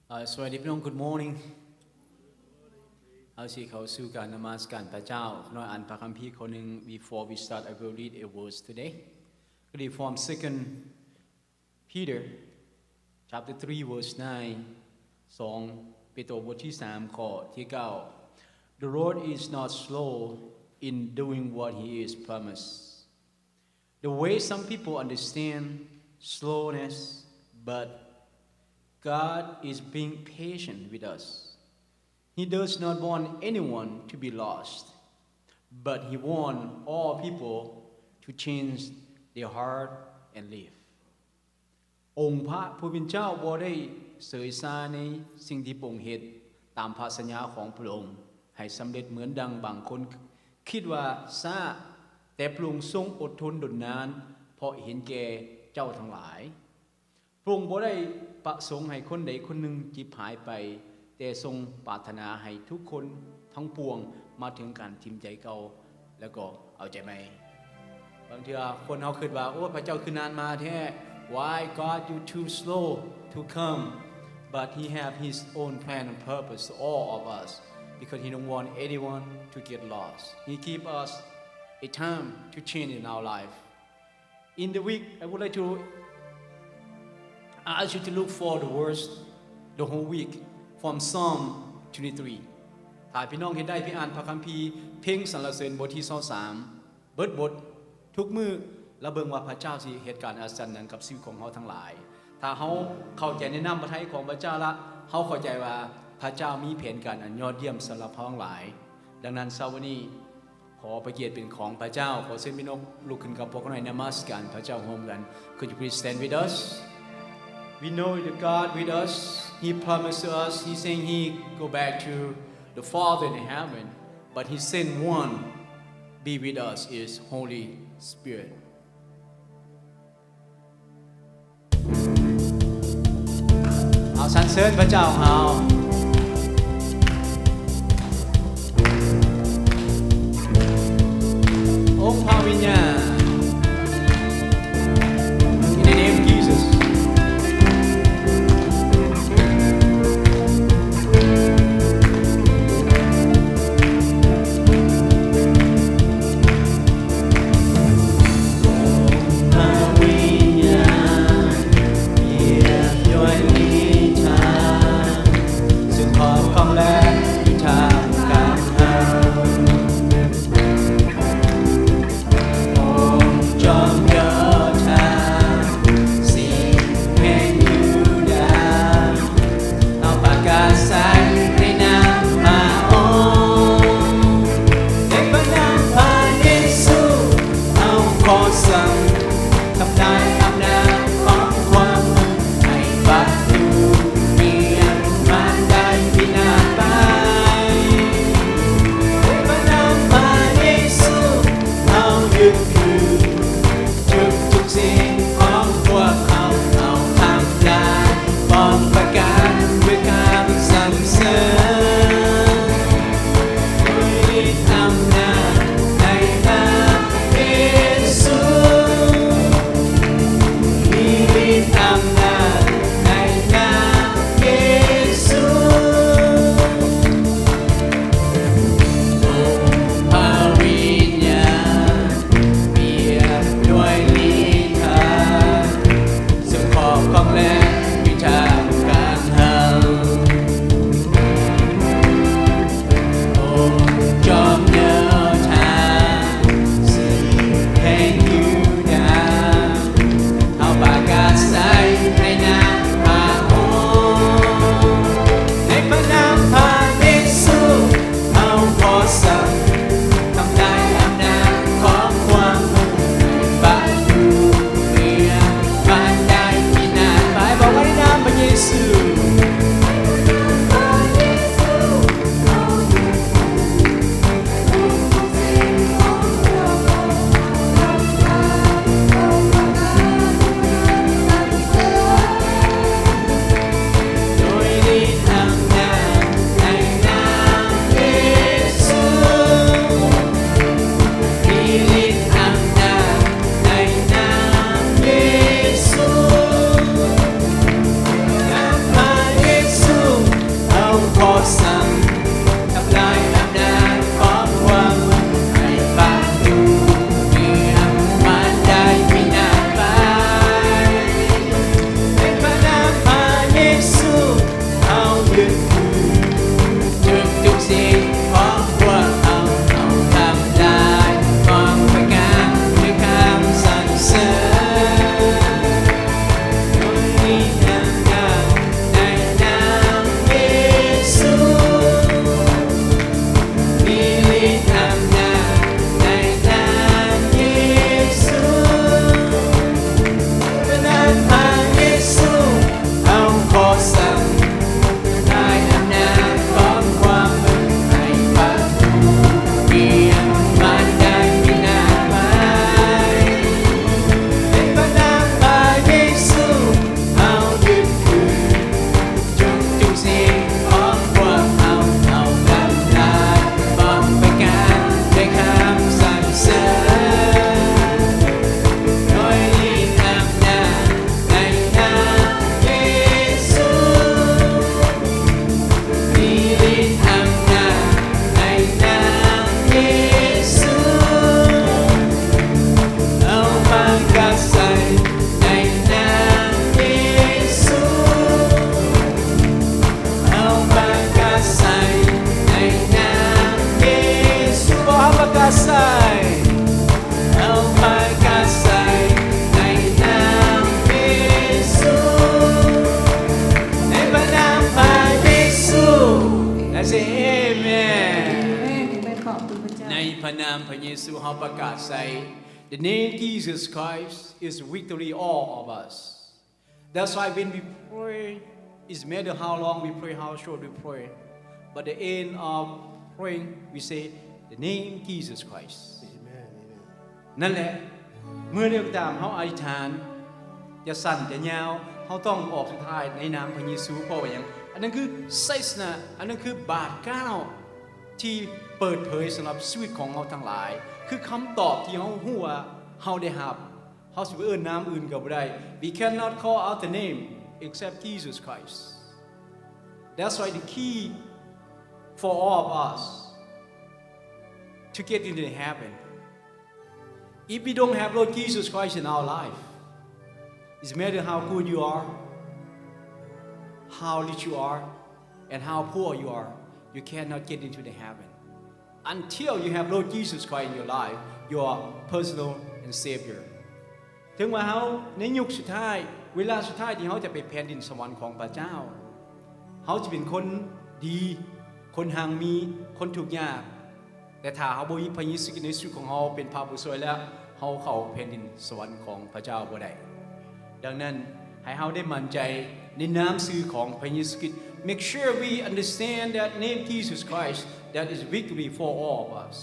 สวัสดีพี่น้อง Good morning เอาสิเขาสู่การนมัสการพระเจ้าน้อยอ่านพระคัมภีร์คนหนึ่ง Before we start I will read a verse today ก็ดี from 2 Peter chapter 3 verse 9 2เปโตรบทที่3ข้อที่9 The Lord is not slow in doing what he is promised The way some people understand slowness but God is being patient with us. He does not want anyone to be lost, but He wants all people to change their heart and live. องค์พระผู้เป็นเจ้าบ่ได้เสยซาในสิ่งที่พระองค์เฮ็ดตามพระสัญญาของพระองค์ให้สำเร็จเหมือนดังบางคนคิดว่าช้าแต่พระองค์ทรงอดทนดลนานเพราะเห็นแก่เจ้าทั้งหลายพระองค์บ่ได้ประสงค์ให้คนใดคนหนึ่งจิบหายไปแต่ทรงปรารถนาให้ทุกคนทั้งปวงมาถึงการทิมใจเก่าแล้วก็เอาใจใหม่บางทีคนเฮาคิดว่าโอ้พระเจ้าคือนานมาแท้ Why God you too slow to come but he have his own plan and purpose for all of us because he don't want anyone to get lost he give us a time to change in our life in the week I would like to I ask you to look for the words the whole week from Psalm 23 ถ้าพี่น้องเห็นได้พี่อ่านพระคัมภีร์เพลงสรรเสริญบทที่23เบิดบททุกมื้อแล้วเบิ่งว่าพระเจ้าสิเหตุการณ์อัศจรรย์นั้นกับชีวิตของเฮาทั้งหลายถ้าเฮาเข้าใจในนามพระทัยของพระเจ้าละเฮาเข้าใจว่าพระเจ้ามีแผนการอันยอดเยี่ยมสำหรับเฮาทั้งหลายดังนั้นเช้าวันนี้ขอพระเกียรติเป็นของพระเจ้าขอเชิญพี่น้องลุกขึ้นกับพวกเราในนมัสการพระเจ้าร่วมกัน Could you please stand with us We know the God with us. He promised to us. He's saying He go back to the Father in heaven. But He sent one be with us is Holy Spirit. เอาสรรเสริญพระเจ้าเฮาองค์พระวิญญาณ In the name of Jesus.โ นามพระเยซูเฮาประกาศใส่ The name Jesus Christ is victory all of us. That's why when we pray, it matter how long we pray, how short we pray. But the end of praying, we say, the name Jesus Christ. Amen. นั่นแหละเมื่อเรียกตามเฮาอธิษฐานจะสั่นจะยาวเฮาต้องออกสุดท้ายในนามพระเยซูเพราะว่าหยังอันนั้นคือไซส์นะอันนั้นคือบาทเก้าที่เปิดเผยสำหรับชีวิตของเฮาทั้งหลายคือคำตอบที่เฮาฮู้ว่าเฮาได้รับเฮาสิไปเอิ้นนามอื่นก็บ่ได้ We cannot call out the name except Jesus Christ. That's why the key for all of us to get into heaven. If we don't have Lord Jesus Christ in our life, it matter how good you are, how rich you are, and how poor you are, you cannot get into the heaven. Until you have Lord Jesus Christ in your life, your personal and Savior. ถึงว่าเฮาในยุคสุดท้ายเวลาสุดท้ายที่เฮาจะไปแผ่นดินสวรรค์ของพระเจ้าเฮาจะเป็นคนดีคนห่างมีคนทุกข์ยากแต่ถ้าเฮาบ่มีพระเยซูในชีวิตของเฮาเป็นพระผู้ช่วยแล้วเฮาเข้าแผ่นดินสวรรค์ของพระเจ้าบ่ได้ดังนั้นให้เฮาได้มั่นใจในนามชื่อของพระเยซูคริสต์ Make sure we understand that name Jesus Christ that is victory for all of us.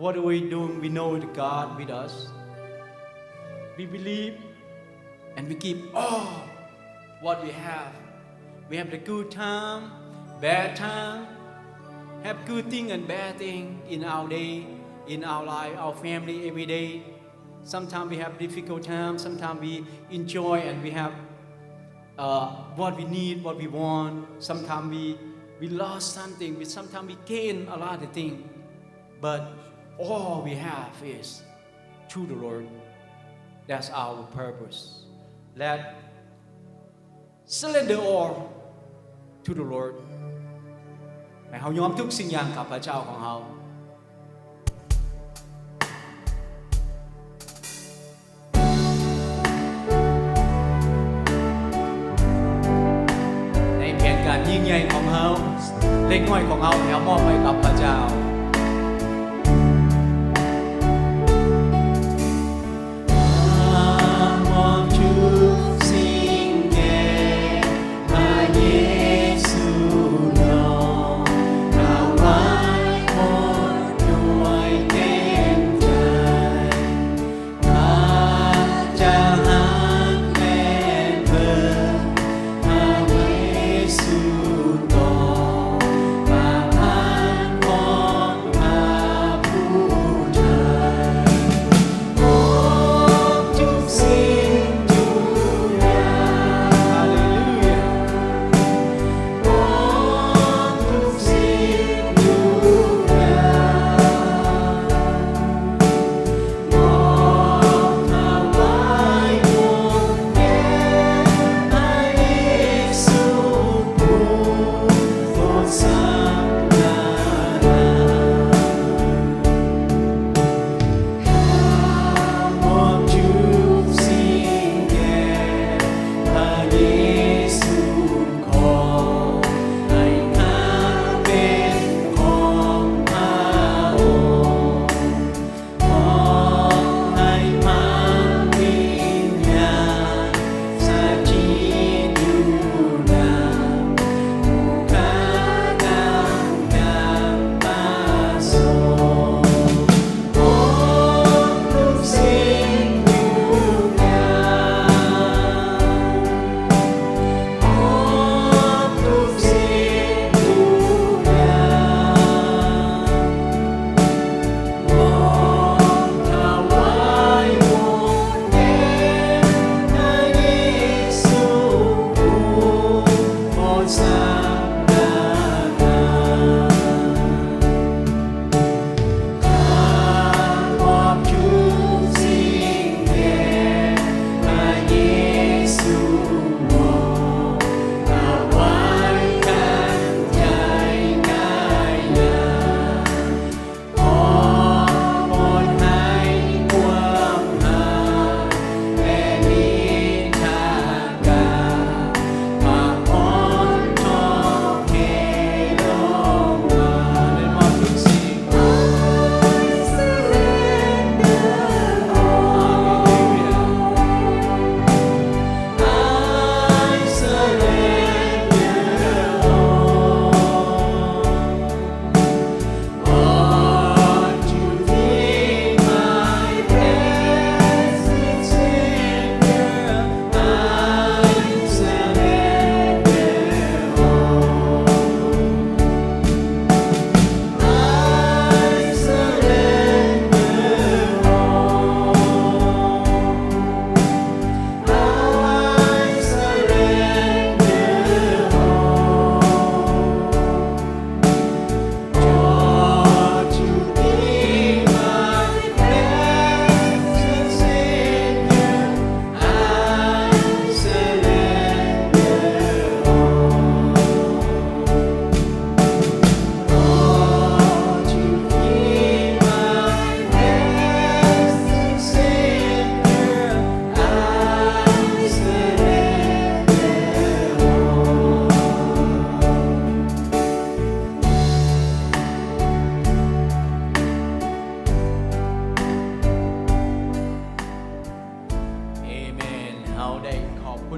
What are we doing? We know the God with us. We believe and we give all what we have. We have the good time, bad time, have good thing and bad thing in our day, in our life, our family every day. Sometimes we have difficult times, sometimes we enjoy and we have what we need, what we want. Sometimes we lost something, sometimes we gain a lot of things. But all we have is through the Lord. That's our purpose. Let surrender all to the Lord. ให้เฮายอมทุกสิ่งอย่างกับพระเจ้าของเฮาในแผนการยิ่งใหญ่ของเฮาเล็กน้อยของเฮาให้เฮามอบให้กับพระเจ้าข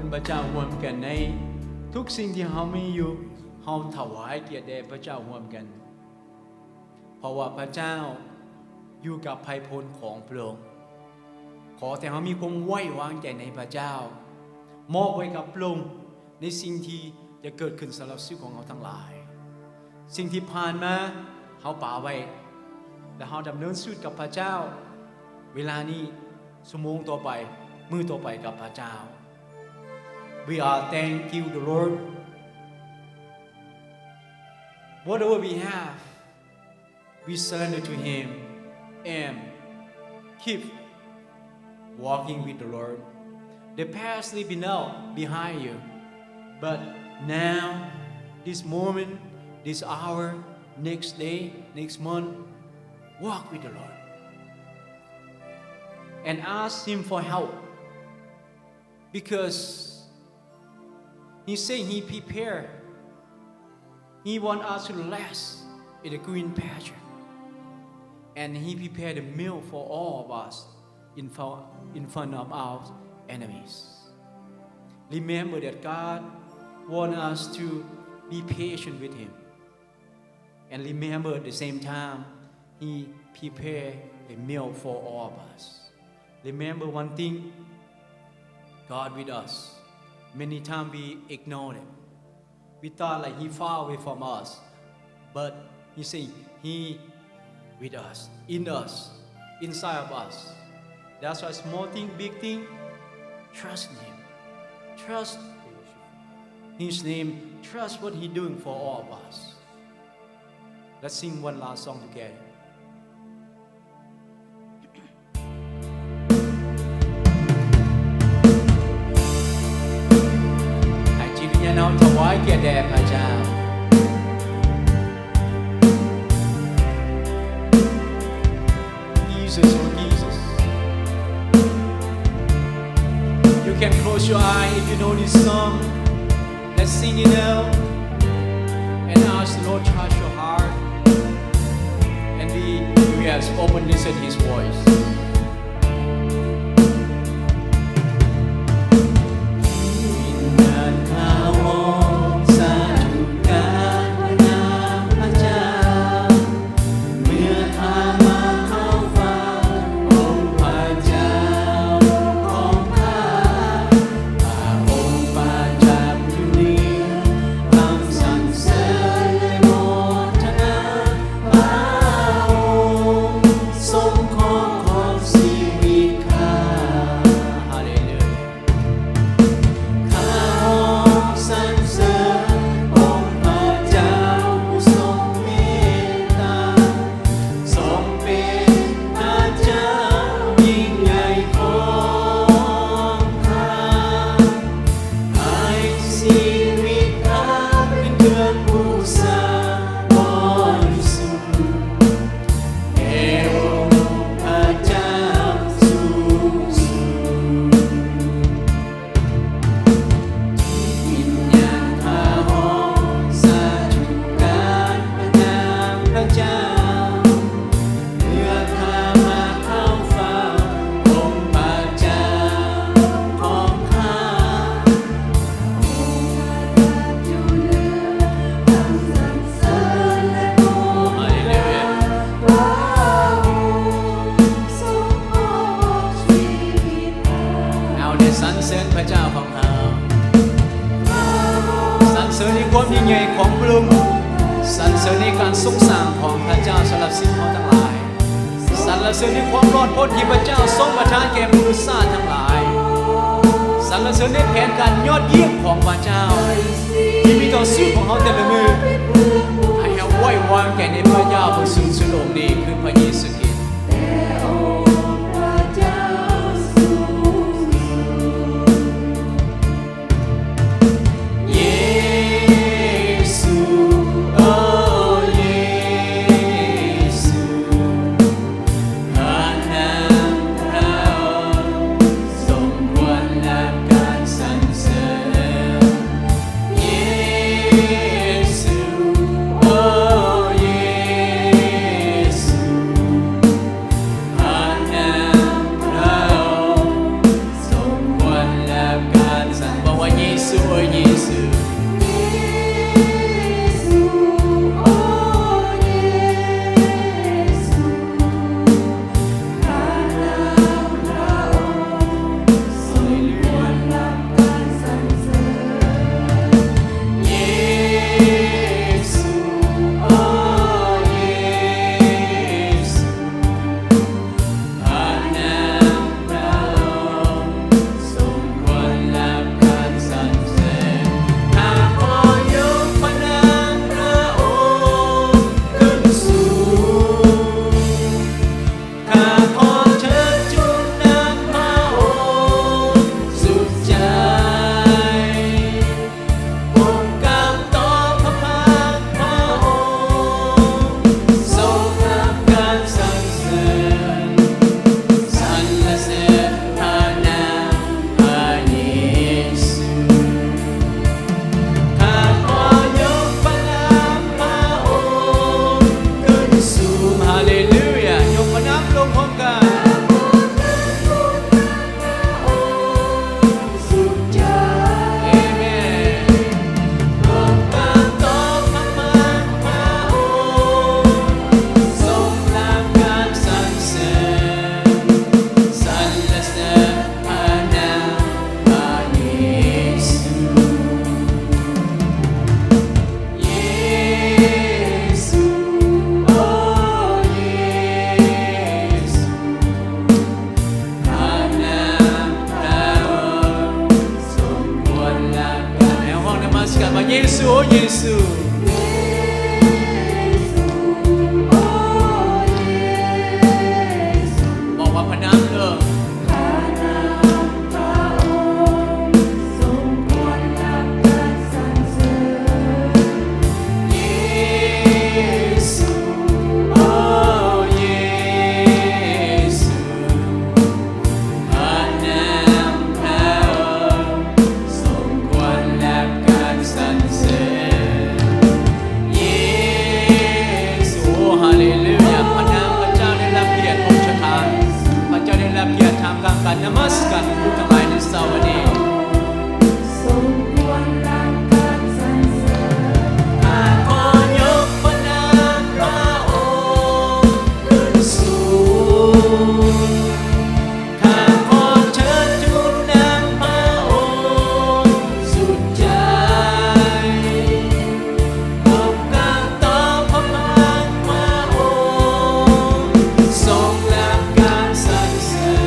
คุณพระเจ้าร่วมกันในทุกสิ่งที่เฮามีอยู่เฮาถวายเกียรติแด่พระเจ้าร่วมกันเพราะว่าพระเจ้าอยู่กับภัยพลของพระองค์ขอแต่เฮามีความไว้วางใจในพระเจ้ามอบไว้กับพระองค์ในสิ่งที่จะเกิดขึ้นสำหรับชีวิตของเราทั้งหลายสิ่งที่ผ่านมาเฮาป่าไว้และเฮาดำเนินชีวิตกับพระเจ้าเวลานี้ชั่วโมงต่อไปมื้อต่อไปกับพระเจ้า We are thank you the Lord whatever we have we surrender to him and keep walking with the Lord the past leaving out behind you but now this moment this hour next day next month walk with the Lord and ask him for help because he said he prepared he want us to rest in the green pasture and he prepared a meal for all of us in front of our enemies remember that God want us to be patient with him and remember at the same time he prepared a meal for all of us remember one thing God with us many times we ignore him we thought like he far away from us but he say he with us in us inside of us that's why small thing big thing trust him trust his name trust what he doing for all of us let's sing one last song togetherน้อมถวายเกียรติแด่พระเจ้า Jesus oh Jesus you can close your eye if you know this song let's sing it out and ask the Lord touch your heart and be yes open listen his voice Oh ว่าเยซูโอ้เยซูเยซูเยซูบอกว่าพระนามเด้อการนมัสการทุกทั้งหลายในเช้าวันนี้สมควรรับการสรรเสริญข้าขอยกพระนามพระองค์ขึ้นสูงข้าขอเชิญทูลนำพระองค์สุดใจขอบการต่อพระบางพระองค์ทรงรับการสรรเสริญ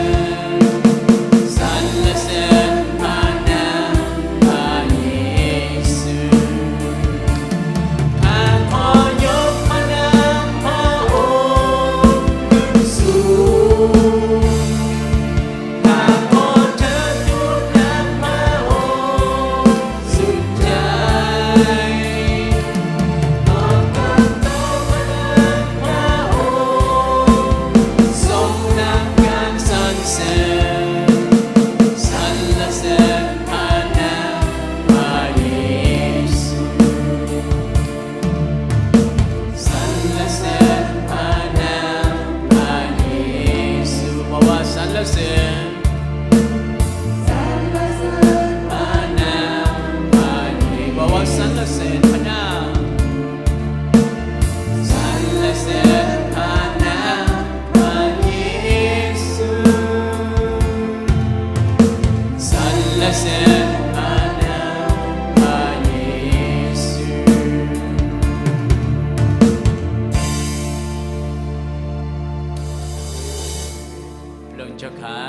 เจ้าข้า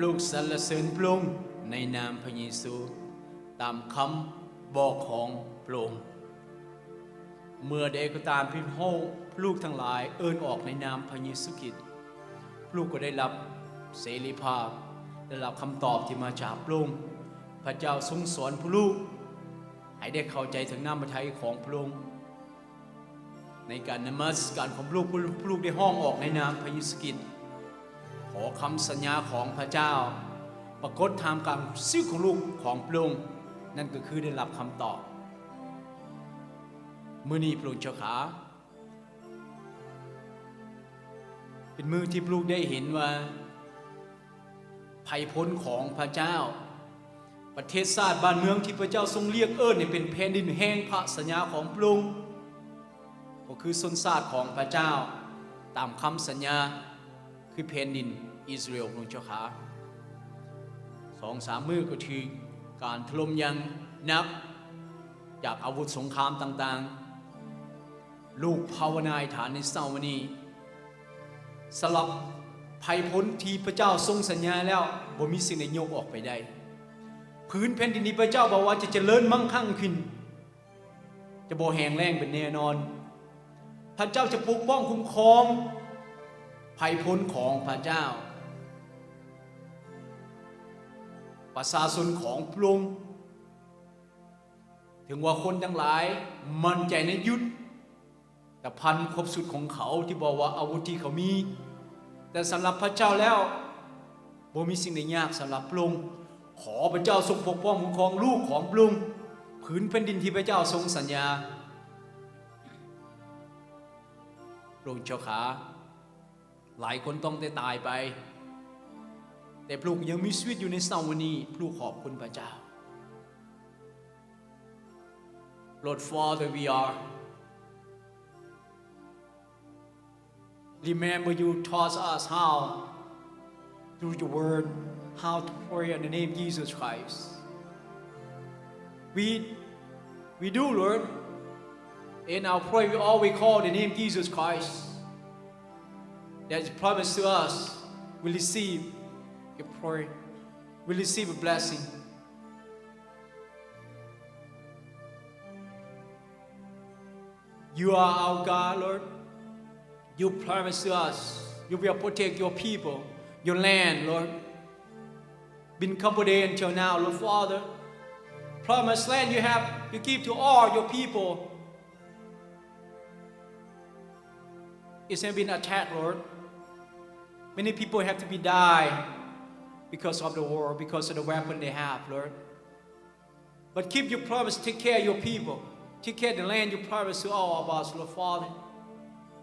ลูกสรรเสริญพระองค์ในนามพระเยซูตามคำบอกของพระองค์เมื่อใดก็ตามพี่น้องลูกทั้งหลายเอิ้นออกในนามพระเยซูคริสต์ลูกก็ได้รับเสรีภาพได้รับคำตอบที่มาจากพระองค์พระเจ้าทรงสอนผู้ลูกให้ได้เข้าใจถึงน้ำพระทัยของพระองค์ในการนมัสการของลูกได้ห้องออกในนามพระเยซูคริสต์ขอคำสัญญาของพระเจ้าปรากฏท่ามกลางชีวิตของลูกของพระองค์นั่นก็คือได้รับคำตอบมื้อนี้พระองค์เจ้าขาเป็นมื้อที่ลูกได้เห็นว่าภัยพ้นของพระเจ้า ประเทศชาติบ้านเมืองที่พระเจ้าทรงเรียกเอิ้นให้เป็นแผ่นดินแห่งพระสัญญาของพระองค์ก็คือชนชาติของพระเจ้าตามคำสัญญาคือแผ่นดินอิสราเอลพระองค์เจ้าข้า 2-3 มื้อก็คือการถล่มอย่างหนักจากอาวุธสงครามต่างๆลูกภาวนาอธิษฐานในเช้าวันนี้สลับภัยพ้นที่พระเจ้าทรงสัญญาแล้วบ่มีสิ่งใดยกออกไปได้พื้นแผ่นดินนี้พระเจ้าบอกว่าจะเจริญมั่งคั่งขึ้นจะบ่แห้งแล้งเป็นแน่นอนพระเจ้าจะปกป้องคุ้มครองภัยพ้นของพระเจ้าประชาชนของพระองค์ถึงว่าคนทั้งหลายมั่นใจในยุทธแต่พันครบสุดของเขาที่บอกว่าอาวุธที่เขามีแต่สำหรับพระเจ้าแล้วบ่มีสิ่งใดยากสำหรับพระองค์ขอพระเจ้าทรงปกป้องคุ้มครองลูกของพระองค์ผืนแผ่นดินที่พระเจ้าทรงสัญญาพระองค์เจ้าขาหลายคนต้องได้ตายไปแต่พระองค์ยังมีชีวิตอยู่ในเช้าวันนี้พระองค์ขอบคุณพระเจ้า Lord Father we are remember you taught us how through the word how to pray in the name of Jesus Christ we do Lord in our prayer we always call the name of Jesus Christ that is promised to us we receive your prayer we receive a blessing you are our God Lord you promise to us you will protect your people your land Lord been Cambodia until now Lord Father promised land you give to all your people it has been attacked Lord many people have to be died because of the war because of the weapon they have Lord but keep your promise take care of your people take care of the land you promised to all of us Lord Father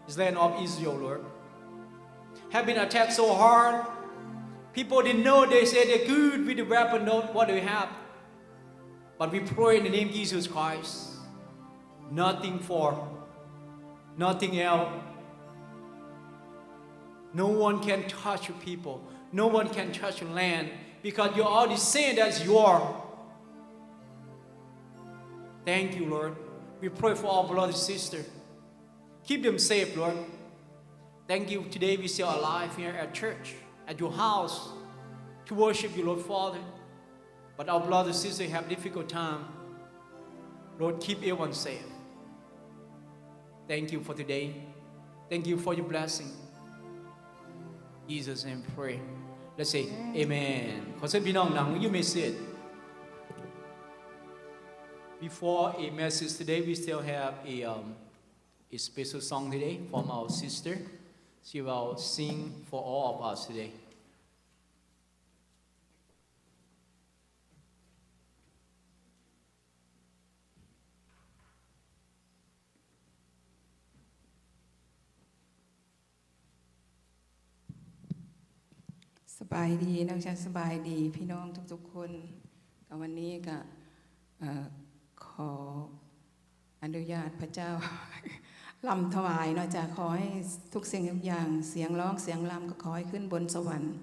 this land of Israel Lord have been attacked so hard people didn't know they say they're good with the weapon not what they have but we pray in the name of Jesus Christ nothing else no one can touch your people no one can touch your land because you already saying that's yours thank you Lord we pray for our brothers and sisters keep them safe Lord thank you today we still alive here at church at your house to worship you Lord Father but our brothers and sisters have difficult time Lord keep everyone safe thank you for today thank you for your blessing Jesus name pray let's say amen ขอเชิญพี่น้องนั่ง you may sit before a message today we still have a special song today from our sister she will sing for all of us todayสบายดีนักชันสบายดีพี่น้องทุกๆคนกับวันนี้ก็ขออนุญาตพระเจ้าลำถวายเนาะจะขอให้ทุกสิ่งทุกอย่างเสียงร้องเสียงลำก็ขอให้ขึ้นบนสวรรค์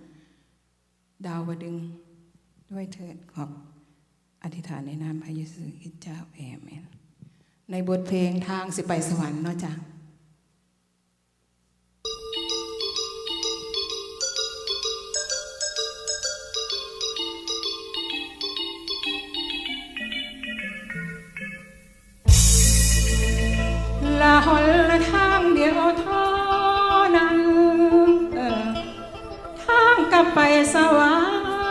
ดาวดึงด้วยเถิดขออธิษฐานในนามพระเยซูคริสต์เจ้าอาเมนในบทเพลงทางสิไปสวรรค์เนาะจ้ะละหนทางเดียวเท่านั้นทางกลับไปสวร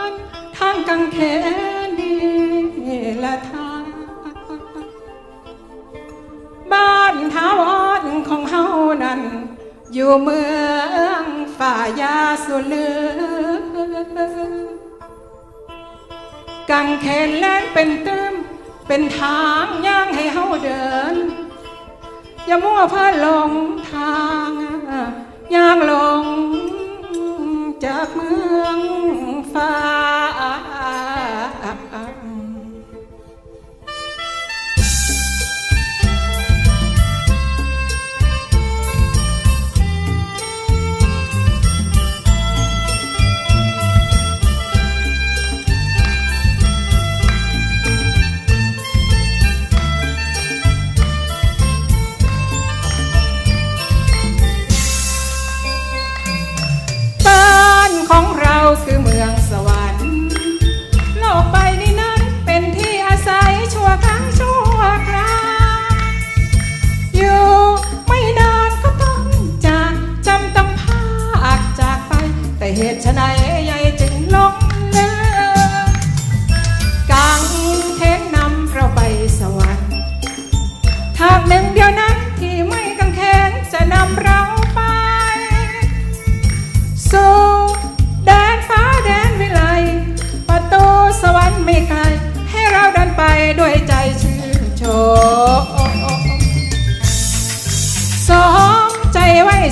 รค์ทางกังเขนนี่ละทางบ้านถาวรของเฮานั้นอยู่เมืองฝ่ายาสุเหลืองกังเขนแล่นเป็นตื้มเป็นทางย่างให้เฮาเดินอย่ามัวเพื่อหลงทางย่างลงจากเมืองฟ้า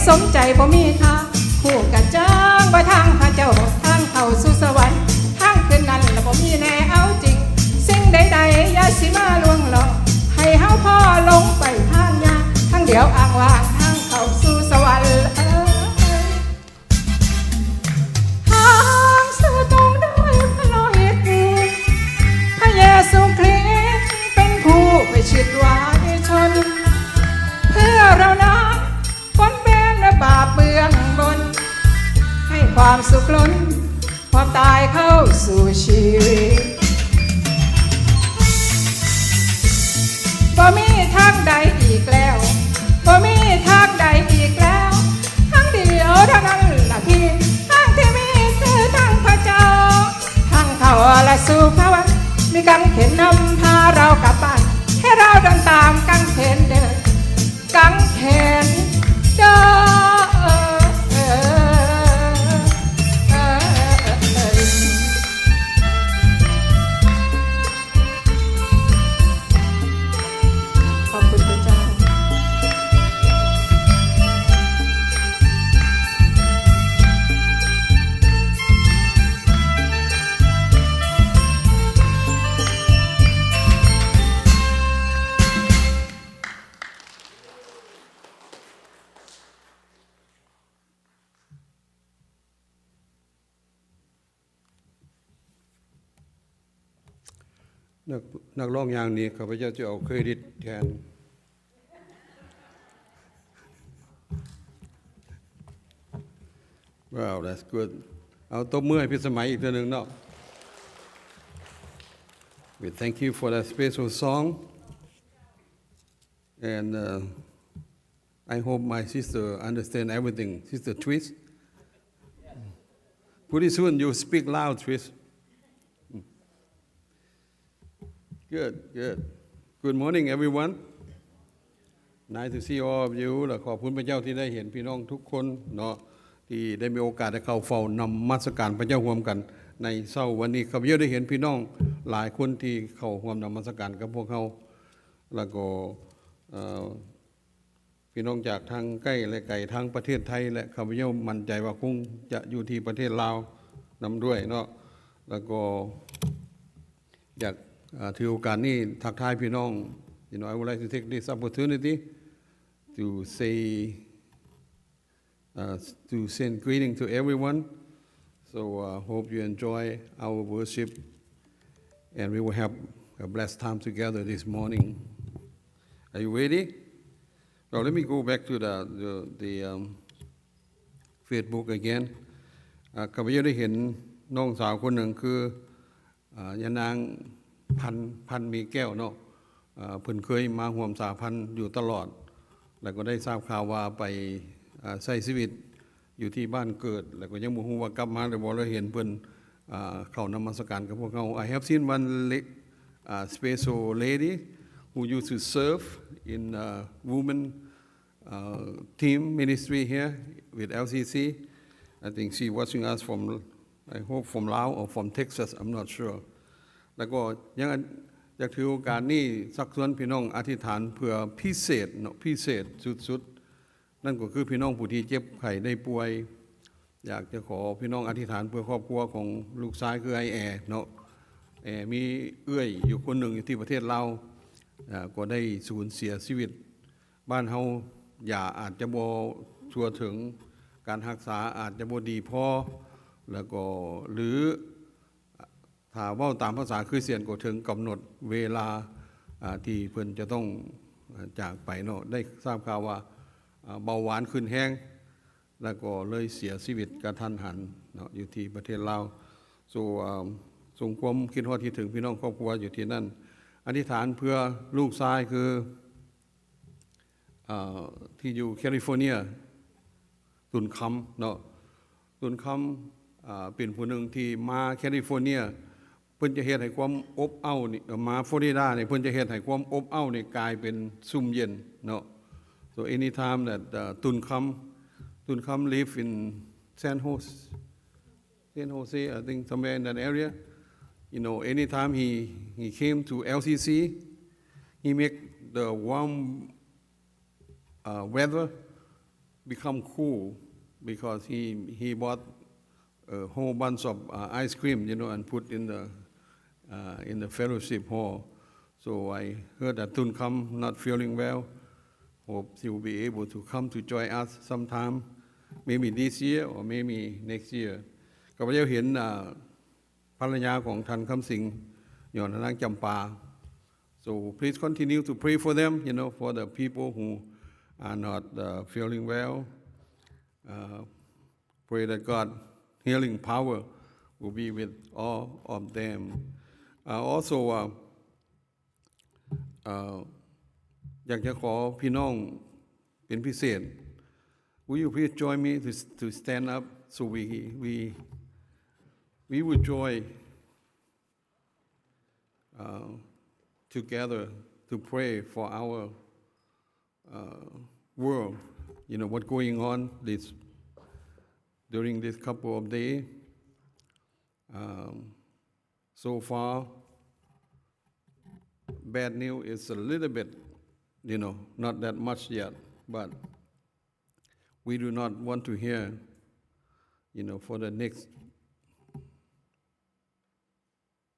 สมใจบ่มีทางคู่กะจ้างไว้ทางพระเจ้าทางเข้าสู่สวรรค์ทางขึ้นนั้นละบ่มีแน่เอาจริงสิ่งใดๆอย่าสิมาลวงหลอกให้เฮาพอลงไปทางยากทางเดียวอ้างว่างทางเข้าสู่สวรรค์ทางสู่ตรงด้วยพระโลหิตพระเยซูคริสต์เป็นผู้ไปชิดวายชนเพื่อเรานั้นพ้นเป็นบาปเบื้องบนให้ความสุขล้นความตายเข้าสู่ชีวิตบ่มีทางใดอีกแล้วบ่มีทางใดอีกแล้วทางเดียวเท่านั้นล่ะพี่ทางที่มีคือทางพระเจ้าทางเข้าและสู่พระวันมีกังเขนนำพาเรากลับบ้านให้เราเดินตามกังเขนเดินกังเขนเดินักร้องอย่างนี้ข้าพเจ้าจะเอาเครดิตแทน Wow, that's good. เอาตบมือให้พี่สมัยอีกทีนึงเนาะ We thank you for that special song. And I hope my sister understand everything. Sister Twist. Pretty soon you speak loud, Twist. Good. Good morning, everyone. Nice to see all of you. และขอบคุณพระเจ้าที่ได้เห็นพี่น้องทุกคนเนาะที่ได้มีโอกาสได้เข้าเฝ้านมัสการพระเจ้าร่วมกันในเช้าวันนี้ข้าพเจ้าได้เห็นพี่น้องหลายคนที่เข้าร่วมนมัสการกับพวกเขาแล้วก็พี่น้องจากทางใกล้และไกลทางประเทศไทยและข้าพเจ้ามั่นใจว่าคงจะอยู่ที่ประเทศลาวนำด้วยเนาะแล้วก็อยากถือโอกาสนี้ทักทายพี่น้อง I would like to take this opportunity to say to send greeting to everyone. So hope you enjoy our worship and we will have a blessed time together this morning. Are you ready? Now let me go back to the Facebook again. ข้าพเจ้าได้เห็นน้องสาวคนหนึ่งคือยานางพันมีแก้วเนาะเพิ่นเคยมาร่วมสาพันธ์อยู่ตลอดแล้วก็ได้ทราบข่าวว่าไปใช้ชีวิตอยู่ที่บ้านเกิดแล้วก็ยังบ่ฮู้ว่ากลับมาหรือบ่ได้เห็นเพิ่นเข้านมัสการกับพวกเขา I have seen one special lady who used to serve in women team ministry here with LCC. I think she watching us from I hope from Laos or from Texas. I'm not sure. แล้วก็ยังอยากถือโอกาสนี้สักส่วนพี่น้องอธิษฐานเพื่อพิเศษเนาะพิเศษสุดๆนั่นก็คือพี่น้องผู้ที่เจ็บไข้ได้ป่วยอยากจะขอพี่น้องอธิษฐานเพื่อครอบครัวของลูกชายคือไอแอเนาะมีเอื้อยอยู่คนหนึ่งอยู่ที่ประเทศลาวก็ได้สูญเสียชีวิตบ้านเฮาอย่าอาจจะบ่ทั่วถึงการรักษาอาจจะบ่ดีพอแล้วก็หรือถ้าเว้าตามภาษาคริสเตียนก็ถึงกำหนดเวลาที่เพิ่นจะต้องจากไปเนาะได้ทราบข่าวว่าเบาหวานขึ้นแห้งแล้วก็เลยเสียชีวิตกระทันหันเนาะอยู่ที่ประเทศลาวส่งความคิดฮอดที่ถึงพี่น้องครอบครัวอยู่ที่นั่นอธิษฐานเพื่อลูกชายคือที่อยู่แคลิฟอร์เนียตุนคำเนาะตุนคำเป็นผู้หนึ่งที่มาแคลิฟอร์เนียเพิ่นจะเฮ็ดให้ความอบอ้าวนี่มาฟลอริดานี่เพิ่นจะเฮ็ดให้ความอบอ้าวนี่กลายเป็นซุ่มเย็นเนาะ so anytime that ตุนคำ live in San Jose I think somewhere in that area anytime he came to LCC he make the warm weather become cool because he bought a whole bunch of ice cream, and put in the fellowship hall. So I heard that Tun Kam not feeling well. Hope he will be able to come to join us sometime, maybe this year or maybe next year. ข้าพเจ้าเห็นภรรยาของท่านคำสิงห์ย้อนนางจำปา So please continue to pray for them, for the people who are not feeling well. Pray that God healing power will be with all of them. Also อยากจะขอพี่น้องเป็นพิเศษ Will you please join me to stand up so we will join together to pray for our world, what's going on during this couple of days. So far, bad news is a little bit, not that much yet, but we do not want to hear, for the next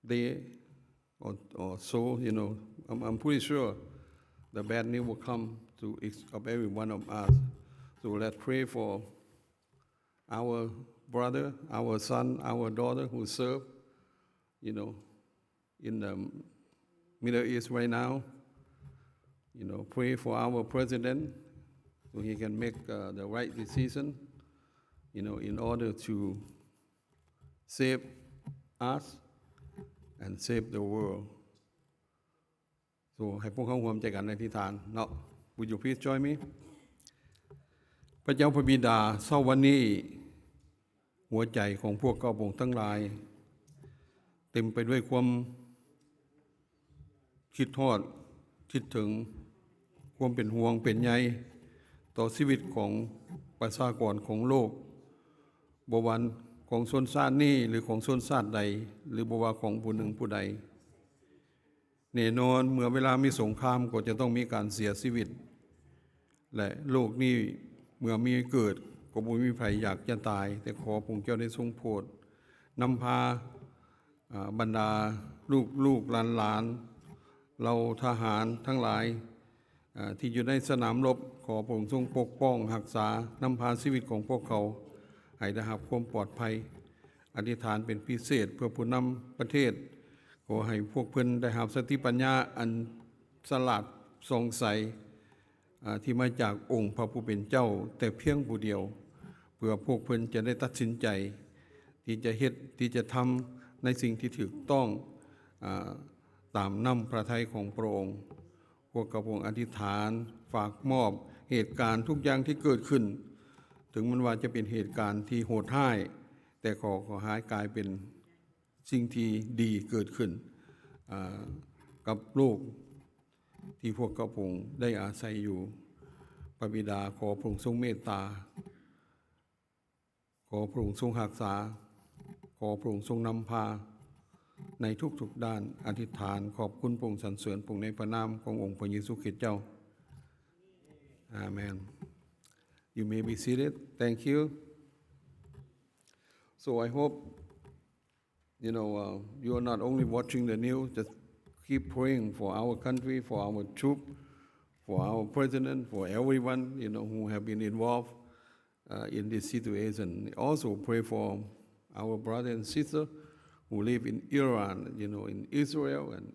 day or so, I'm pretty sure the bad news will come to each of every one of us. So let's pray for our brother, our son, our daughter who serve, in the Middle East right now. Pray for our president so he can make the right decision, in order to save us and save the world. So ให้พวกเขาร่วมใจกันในอธิษฐานเนาะ Would you please join me? พระเจ้าพระบิดาเช้าวันนี้หัวใจของพวกข้าพงทั้งหลายเต็มไปด้วยความคิดทอดคิดถึงความเป็นห่วงเป็นใยต่อชีวิตของประชากรของโลกบ่ว่าของชนชาตินี้หรือของชนชาติใดหรือบ่ว่าของผู้หนึ่งผู้ใดแน่นอนเมื่อเวลามีสงครามก็จะต้องมีการเสียชีวิตและโลกนี้เมื่อมีเกิดก็บ่มีใครอยากจะตายแต่ขอพระองค์เจ้าได้ทรงโปรดนำพาบรรดาลูกหลานเราทหารทั้งหลายที่อยู่ในสนามรบขอพระองค์ทรงปกป้องรักษานำพาชีวิตของพวกเขาให้ได้รับความปลอดภัยอธิษฐานเป็นพิเศษเพื่อผู้นำประเทศขอให้พวกเพิ่นได้รับสติปัญญาอันฉลาดทรงใสที่มาจากองค์พระผู้เป็นเจ้าแต่เพียงผู้เดียวเพื่อพวกเพิ่นจะได้ตัดสินใจที่จะเฮ็ดที่จะทำในสิ่งที่ถูกต้องตามนำพระทัยของพระองค์พวกกระผมอธิษฐานฝากมอบเหตุการณ์ทุกอย่างที่เกิดขึ้นถึงมันว่าจะเป็นเหตุการณ์ที่โหดร้ายแต่ขอให้กลายเป็นสิ่งที่ดีเกิดขึ้นกับโลกที่พวกกระผมได้อาศัยอยู่พระบิดาขอพระองค์ทรงเมตตาขอพระองค์ทรงรักษาขอพระองค์ทรงนำพาในทุกๆด้านอธิษฐานขอบคุณพระองค์สรรเสริญพระองค์ในพระนามขององค์พระเยซูคริสต์เจ้าอาเมน You may be seated. Thank you. So I hope you are not only watching the news, just keep praying for our country, for our troops, for our president, for everyone who have been involved in this situation. Also pray for our brother and sister who live in Iran, in Israel and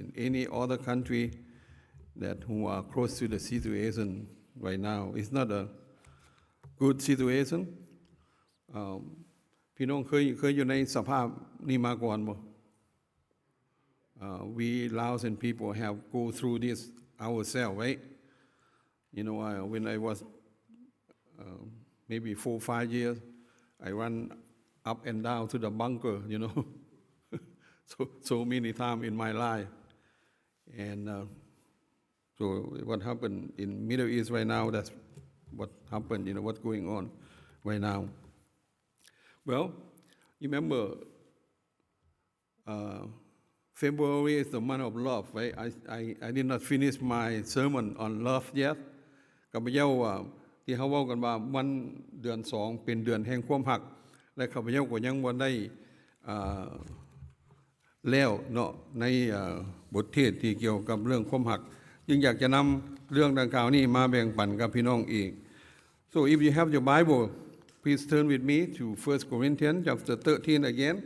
in any other country who are close to the situation right now. It's not a good situation. พี่น้องเคยอยู่ในสภาพนี้มาก่อนบ่ We Laotian people have go through this ourselves, right? When I was maybe 4 or 5 years, I run up and down to the bunker, so many times in my life. And so what happened in Middle East right now, that's what happened, what's going on right now. Well, you remember February is the month of love, right? I did not finish my sermon on love yet. ข้าพเจ้า ที่เขาเว้ากันว่าวันเดือนสองเป็นเดือนแห่งความหักและข้าพเจ้าก็ยังบ่ได้แล้วเนาะในบทเทศที่เกี่ยวกับเรื่องความหักจึงอยากจะนำเรื่องดังกล่าวนี้มาแบ่งปันกับพี่น้องอีก so if you have your Bible please turn with me to 1 Corinthians chapter 13 again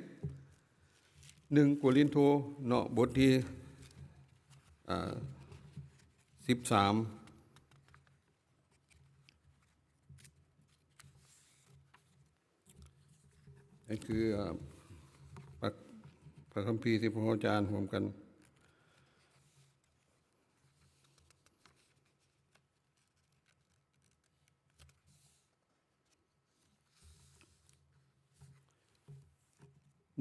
1 โครินธ์เนาะบทที่13นั่นคือพระคัมภีร์ที่พระอาจารย์รวมกัน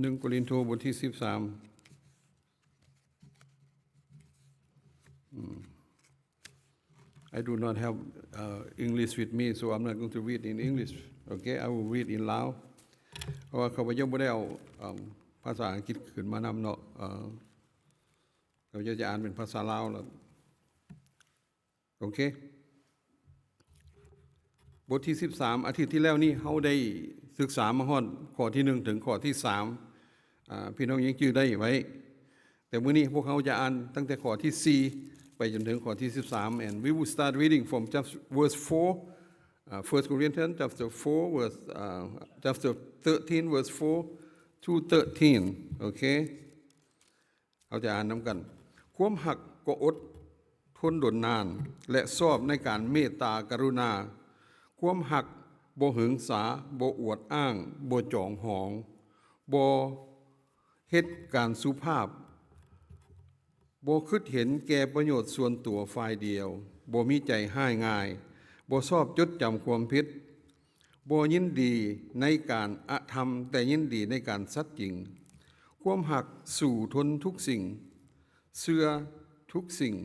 1 โครินธ์บทที่13I do not have English with me, so I'm not going to read in English. Okay, I will read in Lao. เพราะว่าข้าพเจ้าไม่ได้เอาภาษาอังกฤษขึ้นมานำเนาะข้าพเจ้าจะอ่านเป็นภาษาลาวแล้วโอเคบทที่13อาทิตย์ที่แล้วนี่เขาได้ศึกษามาฮอดข้อที่1ถึงข้อที่3พี่น้องยังจื้อได้ไว้แต่มื้อนี้พวกเขาจะอ่านตั้งแต่ข้อที่4ไปจนถึงข้อที่13 and we will start reading from verse 4 1 Corinthians chapter 4 verse chapter 13 verse 4 to 13โอเคเราจะอ่านนำกันความหักก็อดทนดนนานและชอบในการเมตตากรุณาความหักบ่หึงสาบ่อวดอ้างบ่จองหองบ่เฮ็ดการสุภาพบ่คิดเห็นแก่ประโยชน์ส่วนตัวฝ่ายเดียวบ่มีใจห้ายง่ายบ่ชอบจดจำความผิดบ่ยินดีในการอธรรมแต่ยินดีในการสัตย์จริงความหักสู่ทนทุกสิ่งเชื่อทุกสิ่ง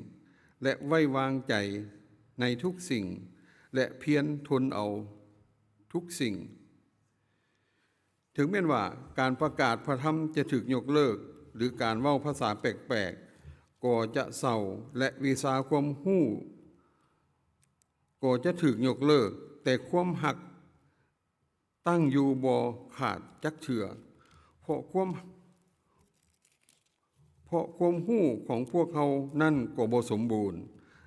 และไว้วางใจในทุกสิ่งและเพียรทนเอาทุกสิ่งถึงแม้ว่าการประกาศพระธรรมจะถูกยกเลิกหรือการเว้าภาษาแปลกๆก็จะเศร้าและวิชาความรู้ก็จะถูกยกเลิกแต่ความหักตั้งอยู่บ่ขาดจักเทื่อเพราะความรู้ของพวกเขานั่นก็บ่สมบูรณ์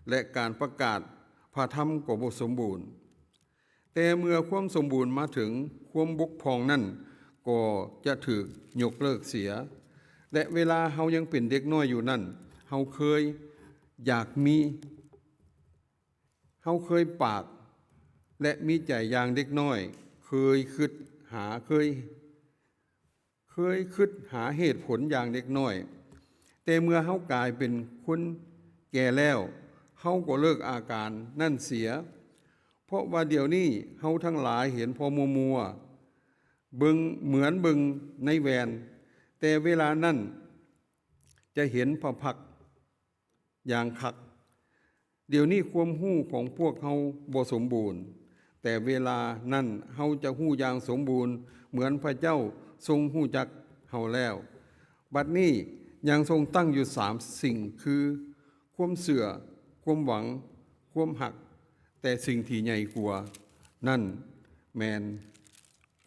และการประกาศพระธรรมก็บ่สมบูรณ์แต่เมื่อความสมบูรณ์มาถึงความบกพร่องนั่นก็จะถูกยกเลิกเสียและเวลาเฮายังเป็นเด็กน้อยอยู่นั่นเฮาเคยอยากมีเฮาเคยปากและมีใจอย่างเด็กน้อยเคยคิดหาเหตุผลอย่างเด็กน้อยแต่เมื่อเฮากลายเป็นคนแก่แล้วเฮาก็เลิกอาการนั่นเสียเพราะว่าเดี๋ยวนี้เฮาทั้งหลายเห็นพอมัวเบิ่งเหมือนเบิ่งในแวนแต่เวลานั้นจะเห็นพระพักอย่างคักเดี๋ยวนี้ความรู้ของพวกเฮาบ่สมบูรณ์แต่เวลานั้นเฮาจะรู้อย่างสมบูรณ์เหมือนพระเจ้าทรงรู้จักเฮาแล้วบัดนี้ยังทรงตั้งอยู่3สิ่งคือความเชื่อความหวังความหักแต่สิ่งที่ใหญ่กว่านั่นแม่น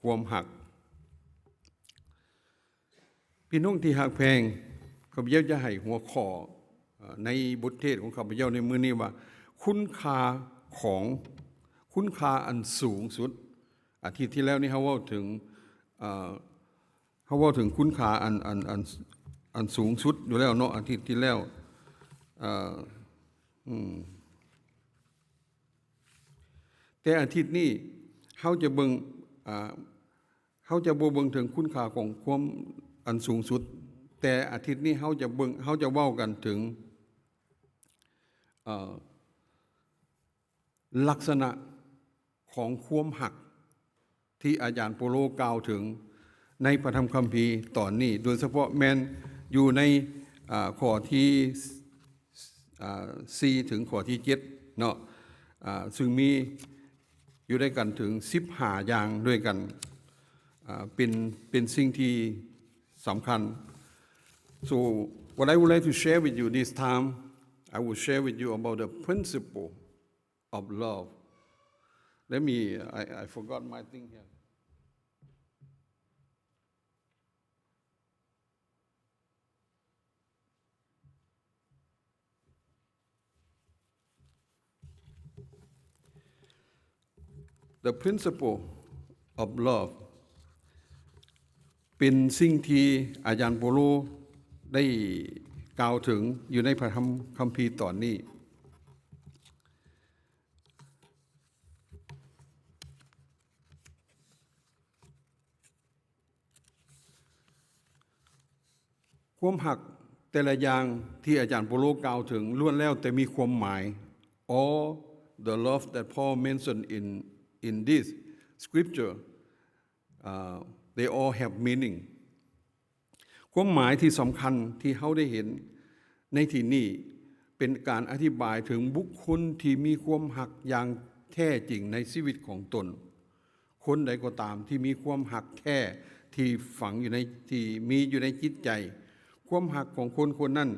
ความหักพี่น้องที่หักแพงข้าพเจ้าจะให้หัวข้อในบทเทศของข้าพเจ้าในมื้อนี้ว่าคุณค่าอันสูงสุดอาทิตย์ที่แล้วนี่เฮาเว้าถึงคุณค่าอันสูงสุดอยู่แล้วเนาะอาทิตย์ที่แล้วแต่อาทิตย์นี้เฮาจะบ่เบิ่งถึงคุณค่าของความอันสูงสุดแต่อาทิตย์นี้เฮาจะเว้ากันถึงลักษณะของความหักที่อาจารย์โปโลกล่าวถึงในพระธรรมคัมภีร์ตอนนี้โดยเฉพาะแม่นอยู่ในข้อที่4ถึงข้อที่7เนาะซึ่งมีอยู่ด้วยกันถึง15อย่างด้วยกันเป็นสิ่งที่สำคัญ so what I would like to share with you this time I will share with you about the principle of love Let me I forgot my thing here. The principle of love เป็นสิ่งที่อาจารย์โปโลได้กล่าวถึงอยู่ในพระธรรมคัมภีร์ตอนนี้ความหักแต่ละอย่างที่อาจารย์โปโลกล่าวถึงล้วนแล้วแต่มีความหมาย All the love that Paul mentioned in this scripture they all have meaning ความหมายที่สำคัญที่เฮาได้เห็นในที่นี้เป็นการอธิบายถึงบุคคลที่มีความหักอย่างแท้จริงในชีวิตของตนคนใดก็ตามที่มีความหักแท้ที่ฝังอยู่ในที่มีอยู่ในจิตใจความหักของคนคนนั้น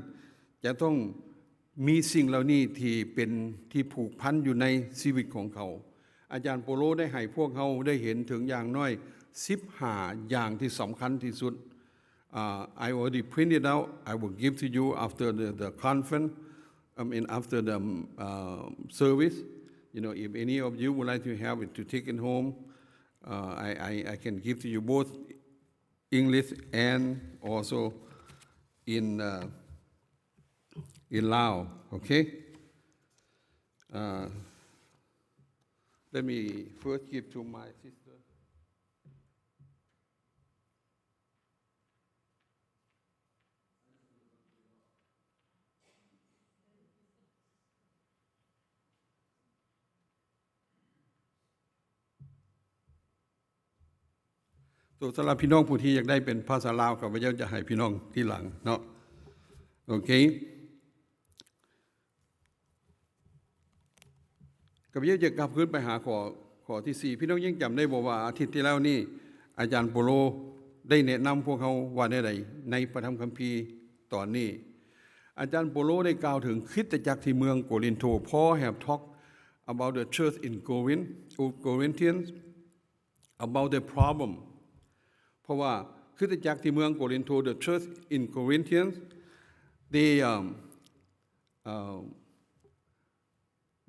จะต้องมีสิ่งเหล่านี้ที่เป็นที่ผูกพันอยู่ในชีวิตของเขาอาจารย์โปโลได้ให้พวกเขาได้เห็นถึงอย่างน้อย15อย่างที่สำคัญที่สุดI already printed out I will give to you after the conference after the service you know if any of you would like to have it to take it home I can give to you both English and also in Lao okay let me first give to my sisterตัวสำหรับพี่น้องผู้ที่อยากได้เป็นภาษาลาวข้าพเจ้าจะให้พี่น้องที่หลังเนาะโอเคข้าพเจ้าจะกลับคืนไปหาข้อที่4พี่น้องยังจำได้บ่ว่าอาทิตย์ที่แล้วนี่อาจารย์โปโลได้แนะนำพวกเขาว่าได้ในพระธรรมคัมภีร์ตอนนี้อาจารย์โปโลได้กล่าวถึงคริสตจักรที่เมืองโกรินโธ Paul have talked about the church in Corinthians about the problemเพราะว่าคริสตจักรที่เมืองโกรินโธ the church in Corinthians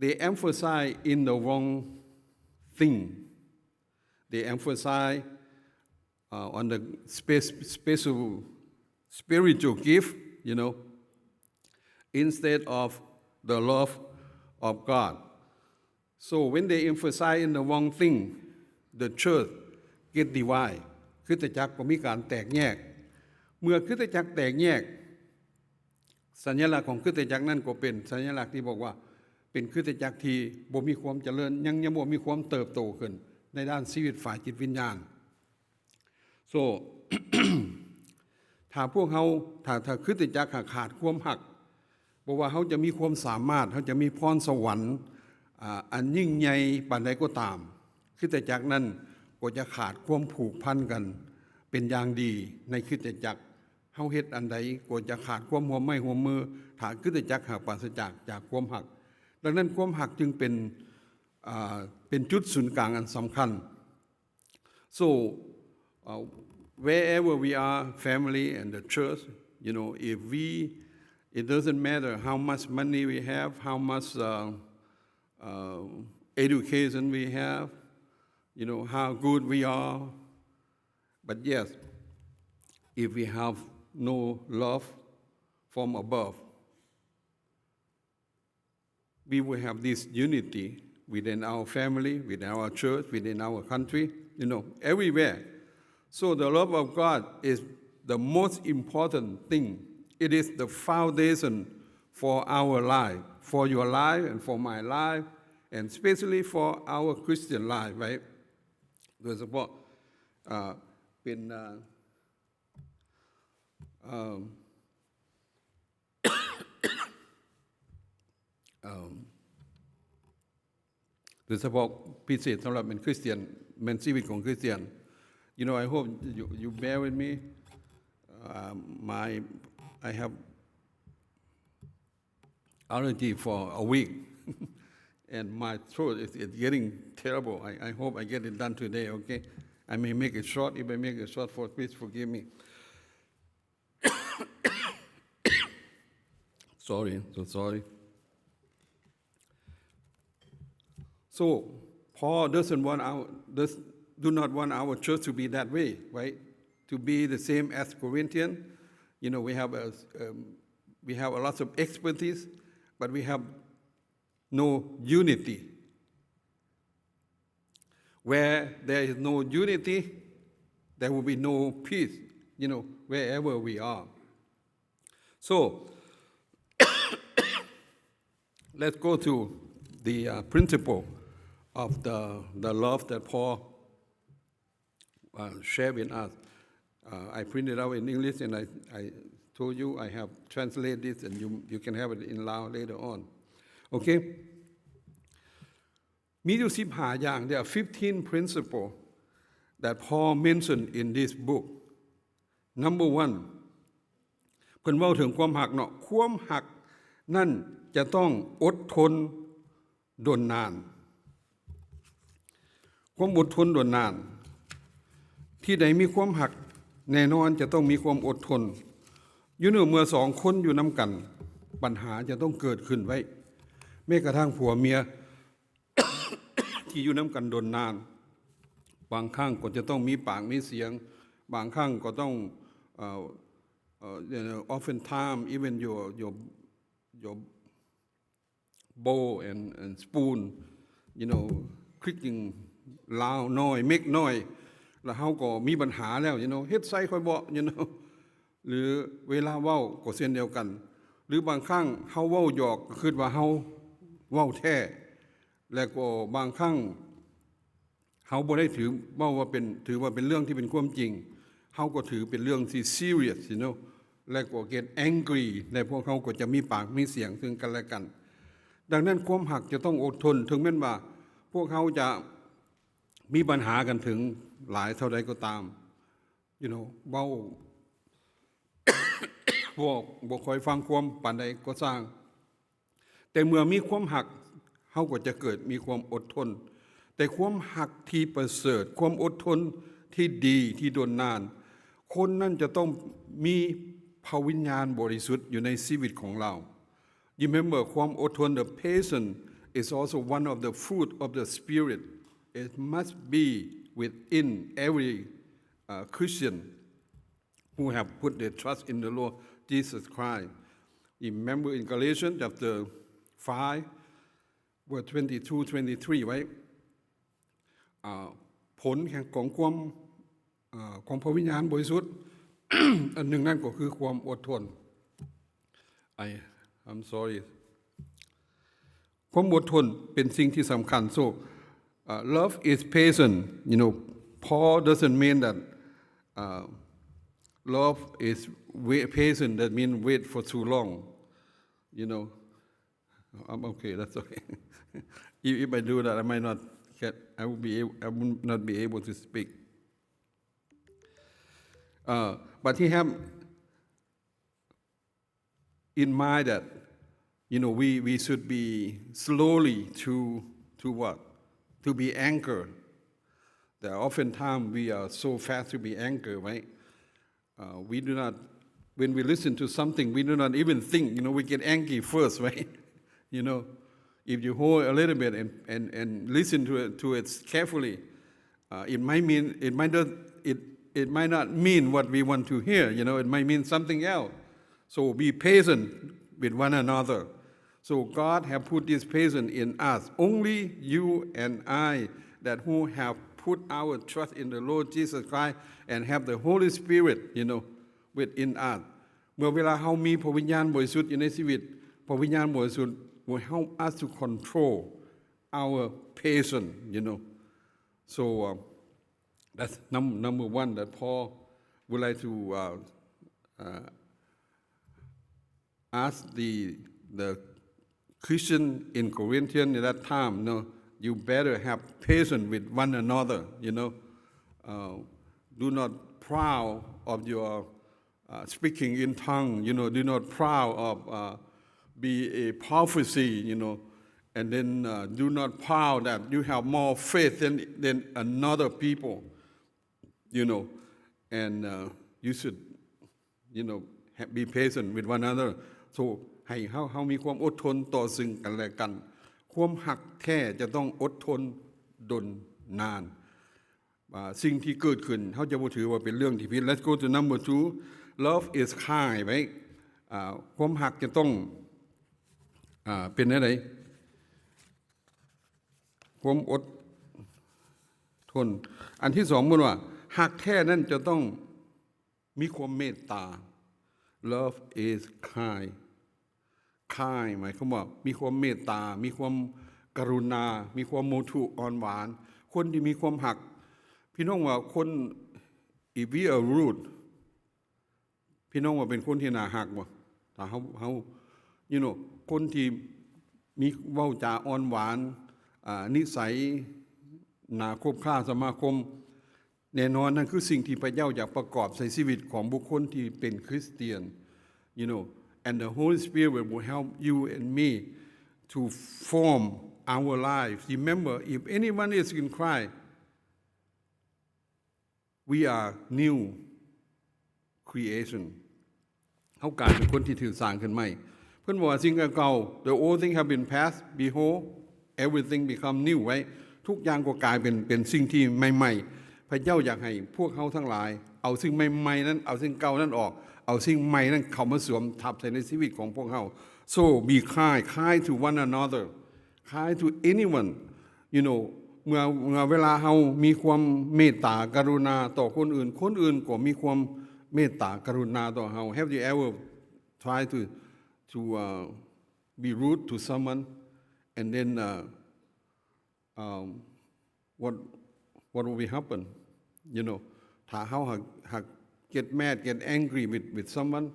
they emphasize in the wrong thing they emphasize on the special spiritual gift you know instead of the love of God so when they emphasize in the wrong thing the church get dividedคริสตจักรก็มีการแตกแยกเมื่อคริสตจักรแตกแยกสัญลักษณ์ของคริสตจักรนั้นก็เป็นสัญลักษณ์ที่บอกว่าเป็นคริสตจักรที่บ่มีความเจริญยังบ่มีความเติบโตขึ้นในด้านชีวิตฝ่ายจิตวิญญาณ so ถ้าพวกเฮาถ้าคริสตจักรขาดความหักบ่ว่าเฮาจะมีความสามารถเฮาจะมีพรสวรรค์อันยิ่งใหญ่ปานใดก็ตามคริสตจักรนั้นก็จะขาดความผูกพันกันเป็นอย่างดีในคริสตจักรเฮาเฮ็ดอันใดก็จะขาดความร่วมไม้ร่วมมือถ้าคริสตจักรหากปราศจากความหักดังนั้นความหักจึงเป็นจุดศูนย์กลางอันสำคัญ so wherever we are family and the church you know if it doesn't matter how much money we have how much education we have you know how good we are but yes if we have no love from above we will have this unity within our family within our church within our country you know everywhere so the love of God is the most important thing it is the foundation for our life for your life and for my life and especially for our Christian life right โดยเฉพาะเป็นโดยเฉพาะพิเศษสำหรับเป็นคริสเตียนเป็นชีวิตของคริสเตียน you know I hope you bear with me I have allergy for a week and my throat is getting terrible. I hope I get it done today, okay? I may make it short. If I make it short, please forgive me. So sorry. So Paul do not want our church to be that way, right? To be the same as Corinthian. You know, we have a lot of expertise, but we have no unity. Where there is no unity, there will be no peace, you know, wherever we are. So let's go to the principle of the love that Paul shared with us. I printed out in English, and I told you I have translated this, and you can have it in Lao later on. Okay? มีอยู่15อย่าง There are 15 principles that Paul mentioned in this book. Number 1 เพิ่นเว้าถึงความหักเนาะความหักนั่นจะต้องอดทนดนนานความอดทนดนนานที่ใดมีความหักแน่นอนจะต้องมีความอดทนอยู่เมื่อ2คนอยู่นำกันปัญหาจะต้องเกิดขึ้นไว้แม้กระทั่งผัวเมีย ที่อยู่นำกันดนนานบางครั้งก็จะต้องมีปากมีเสียงบางครั้งก็ต้องoften time even your bowl and spoon clicking loud noise make noise แล้วเฮาก็มีปัญหาแล้วเฮ็ดใส่ค่อยบ่หรือเวลาเว้าก็เช่นเดียวกันหรือบางครั้งเฮาเว้าหยอกก็คิดว่าเฮาเว้าแท้แล้วก็บางครั้งเฮาบ่ได้ถือว่าเป็นเรื่องที่เป็นความจริงเฮาก็ถือเป็นเรื่องที่ serious แล้วก็ get angry และพวกเขาก็จะมีปากมีเสียงซึ่งกันและกันดังนั้นความหักจะต้องอดทนถึงแม้ว่าพวกเขาจะมีปัญหากันถึงหลายเท่าใดก็ตามเว้า บ่ค่อยฟังความปานใดก็สร้างแต่เมื่อมีความหักเฮาก็จะเกิดมีความอดทนแต่ความหักที่ประเสริฐความอดทนที่ดีที่ดนนานคนนั้นจะต้องมีพระวิญญาณบริสุทธิ์อยู่ในชีวิตของเรา Remember ความอดทน the patience is also one of the fruit of the spirit it must be within every Christian who have put their trust in the Lord Jesus Christ remember in Galatians chapter 5 verse 22-23 ไว้ผลของความของพระวิญญาณบริสุทธิ์ อันหนึ่งนั่นก็คือความอดทน I'm sorry ความอดทนเป็นสิ่งที่สำคัญ so love is patient Paul doesn't mean that love is patient that means wait for too long I'm okay that's okay if I do that I will not be able to speak but he have in mind that we should be slowly to what to be anchored that oftentimes we are so fast to be anchored right we do not when we listen to something we do not even think we get angry first right if you hold a little bit and listen to it carefully it might not mean what we want to hear it might mean something else so be patient with one another so God have put this patience in us only you and I that who have put our trust in the Lord Jesus Christ and have the Holy Spirit within us เมื่อเวลาเฮามีพระวิญญาณบริสุทธิ์อยู่ในชีวิตพระวิญญาณบริสุทธิ์ will help us to control our patience so that's number one that Paul would like to ask the Christian in Corinthians at that time you better have patience with one another do not proud of your speaking in tongue do not proud of be a prophecy and then do not proud that you have more faith than another people, you know, and you should, you know, be patient with one another. So ให้เฮามีความอดทนต่อซึ่งกันและกันความหักแท้จะต้องอดทนดนนานสิ่งที่เกิดขึ้นเฮาจะบ่ถือว่าเป็นเรื่องที่ผิด Let's go to number 2 Love is kind ไว้ความหักจะต้องเป็นอะไรความอดทนอันที่2มันว่าหักแท้นั้นจะต้องมีความเมตตา Love is kind หมายความว่ามีความเมตตามีความกรุณามีความโมทุอ่อนหวานคนที่มีความหักพี่น้องว่าคน if we are rude พี่น้องว่าเป็นคนที่น่าหักบ่ถ้าเฮา you know คนที่มีเว้าจาอ่อนหวานนิสัยน่าคบค้าสมาคมแน่นอนนั่นคือสิ่งที่พระเจ้าอยากประกอบใส่ชีวิตของบุคคลที่เป็นคริสเตียน you know and the Holy Spirit will help you and me to form our life. Remember, if anyone is in Christ, we are new creation. เฮากลายเป็นคนที่ถูกสร้างขึ้นใหม่เพิ่นบอกว่าสิ่งเก่า the old thing have been passed, behold, everything become new ไว้ทุกอย่างก็กลายเป็นสิ่งที่ใหม่ๆพระเจ้าอยากให้พวกเฮาทั้งหลายเอาสิ่งใหม่ๆนั้นเอาสิ่งเก่านั้นออกเอาสิ่งใหม่นั้นเข้ามาสวมทับใส่ในชีวิตของพวกเฮา so be kind to one another kind to anyone you know เมื่อเวลาเฮามีความเมตตากรุณาต่อคนอื่นก็มีความเมตตากรุณาต่อเฮา have you ever try to be rude to someone and then what will happen you know ถ้าเฮาหักget mad get angry with someone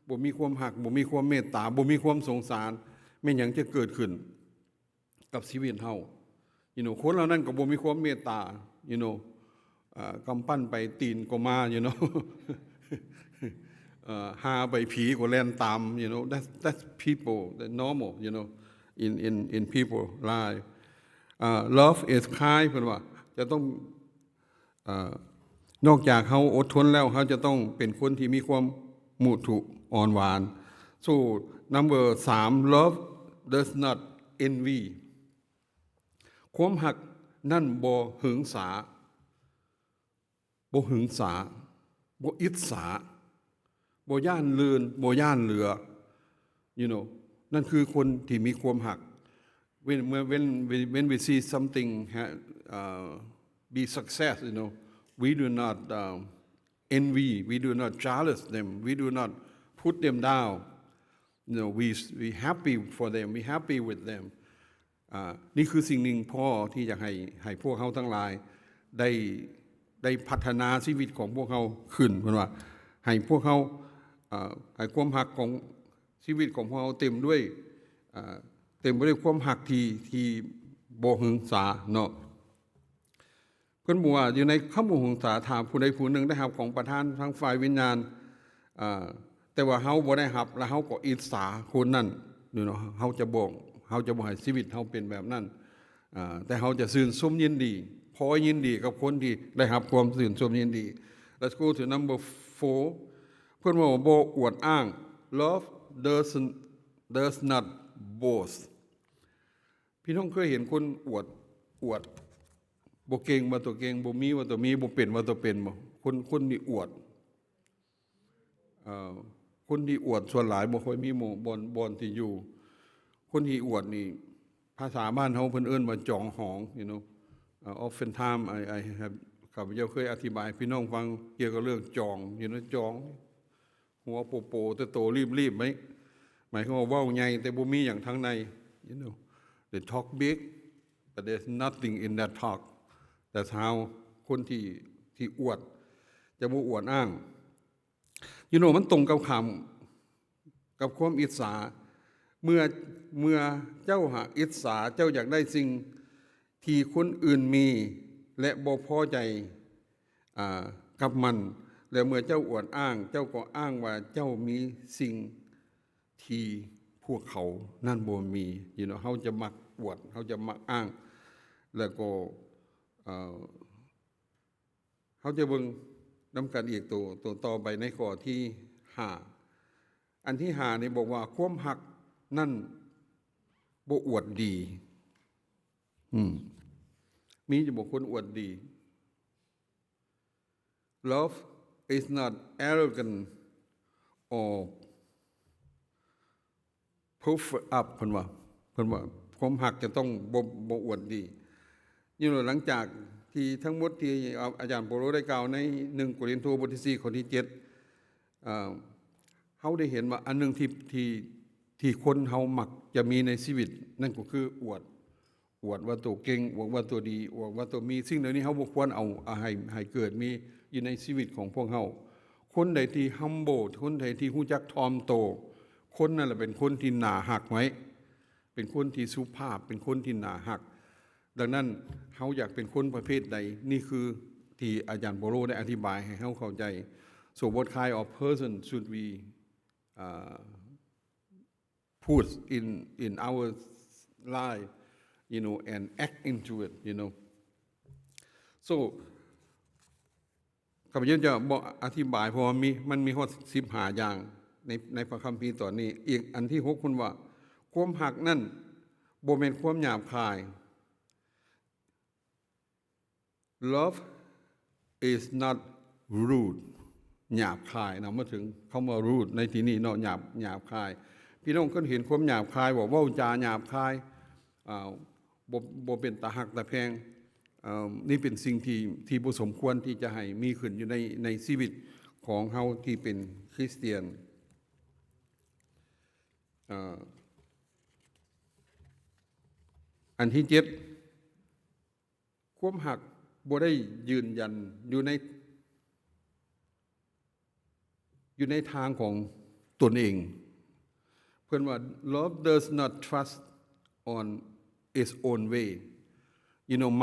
บ่มีความหักบ่มีความเมตตาบ่มีความสงสารแม่นหยังจะเกิดขึ้นกับชีวิตเฮา you know คนเหล่านั้นก็บ่มีความเมตตา you know กำปั้นไปตีนก็มา you know หาไปผีก็แล่นตาม you know that's people that normal you know in people life love is kind เพิ่นว่าจะต้องนอกจากเขาอดทนแล้วเขาจะต้องเป็นคนที่มีความมุทุอ่อนหวาน so number 3 love does not envy ความหักนั่นบ่หึงสาบ่อิจฉาบ่ย่านเลินบ่ย่านเหลือ you know นั่นคือคนที่มีความหัก when we see something be success you know we do not envy we do not jealous them we do not put them down you know we happy for them we happy with them นี่คือสิ่งหนึ่งพ่อที่อยากให้พวกเขาทั้งหลายได้พัฒนาชีวิตของพวกเขาขึ้นเพิ่นว่าให้พวกเขาให้ความหักของชีวิตของพวกเขาเต็มไปด้วยความหักที่บ่หึงสาเนาะเพิ่นบอกว่าอยู่ในคำบ่หึงสาถ้าผู้ใดผู้หนึ่งได้รับของประทานทางฝ่ายวิญญาณแต่ว่าเฮาบ่ได้รับแล้วเฮาก็อิจฉาคนนั้นเนาะเฮาจะบ่ให้ชีวิตเฮาเป็นแบบนั้นแต่เฮาจะชื่นชมยินดีพอยินดีกับคนที่ได้รับความชื่นชมยินดี Let's go to number 4 เพิ่นว่าบ่อวดอ้าง Love does not boast พี่น้องเคยเห็นคนอวดบ่เก่งว่าตัวเก่งบ่มีว่าตัวมีบ่เป็นว่าตัวเป็นบ่คนที่อวดคนที่อวดส่วนหลายบ่ค่อยมีหมู่บ่อนที่อยู่คนที่อวดนี่ภาษาบ้านเฮาเพิ่นเอิ้นว่าจองหอง you know often time I have ข้าพเจ้าเคยอธิบายพี่น้องฟังเกี่ยวกับเรื่องจอง you know จองหัวโปแต่โตรีบๆมั้ยหมายความว่าเว้าใหญ่แต่บ่มีหยังทางใน you know they talk big but there's nothing in that talk that's how คนที่อวดจะบ่อวดอ้าง you know มันตรงกับคำกับความอิจฉาเมื่อเจ้าหาอิจฉาเจ้าอยากได้สิ่งที่คนอื่นมีและบ่พอใจกับมันแล้วเมื่อเจ้าอวดอ้างเจ้าก็อ้างว่าเจ้ามีสิ่งที่พวกเขานั่นบ่มีyou know เฮาจะมัก อวดเขาจะมักอ้างแล้วก็เขาจะเบิ่งนำกันอีกตัวต่อไปในข้อที่5อันที่5นี่บอกว่าความหักนั่นบ่อวดดีมีจะบอกคนอวดดี Love is not arrogant or puff up เพิ่นว่าความหักจะต้องบ่อวดดีหลังจากที่ทั้งหมดที่อาจารย์โปโลได้กล่าวใน1โครินธ์บทที่4ข้อที่7เฮาได้เห็นว่าอันนึงที่คนเฮามักจะมีในชีวิตนั่นก็คืออวดว่าตัวเก่งอวดว่าตัวดีอวดว่าตัวมีสิ่งเหล่านี้เฮาบ่ควรเอาให้เกิดมีอยู่ในชีวิตของพวกเฮาคนใดที่ humble คนใดที่รู้จักถ่อมโตคนนั่นแหละเป็นคนที่น่าฮักไว้เป็นคนที่สุภาพเป็นคนที่น่าฮักดังนั้นเฮาอยากเป็นคนประเภทใดนี่คือที่อาจารย์โปโลได้อธิบายให้เฮาเข้าใจ so what kind of person should we put in our life and act into it so ข้าพเจ้าจะบอกอธิบายเพราะว่ามันมีฮอด15อย่างในพระคัมภีร์ตอนนี้อีกอันที่6คุณว่าความหักนั่นบ่แม่นความหยาบคาย Love is not rude หยาบคายนะมาถึงคำว่า rude ในที่นี้เนาะหยาบคายพี่น้องก็เห็นความหยาบคายว่าเว้าจาหยาบคายบ่เป็นตาหักตาแพงนี่เป็นสิ่งที่บ่สมควรที่จะให้มีขึ้นอยู่ในชีวิตของเฮาที่เป็นคริสเตียนอันที่7ความหักบ่ได้ยืนยันอยู่ในทางของตนเองเพิ่นว่า love does not trust on its own way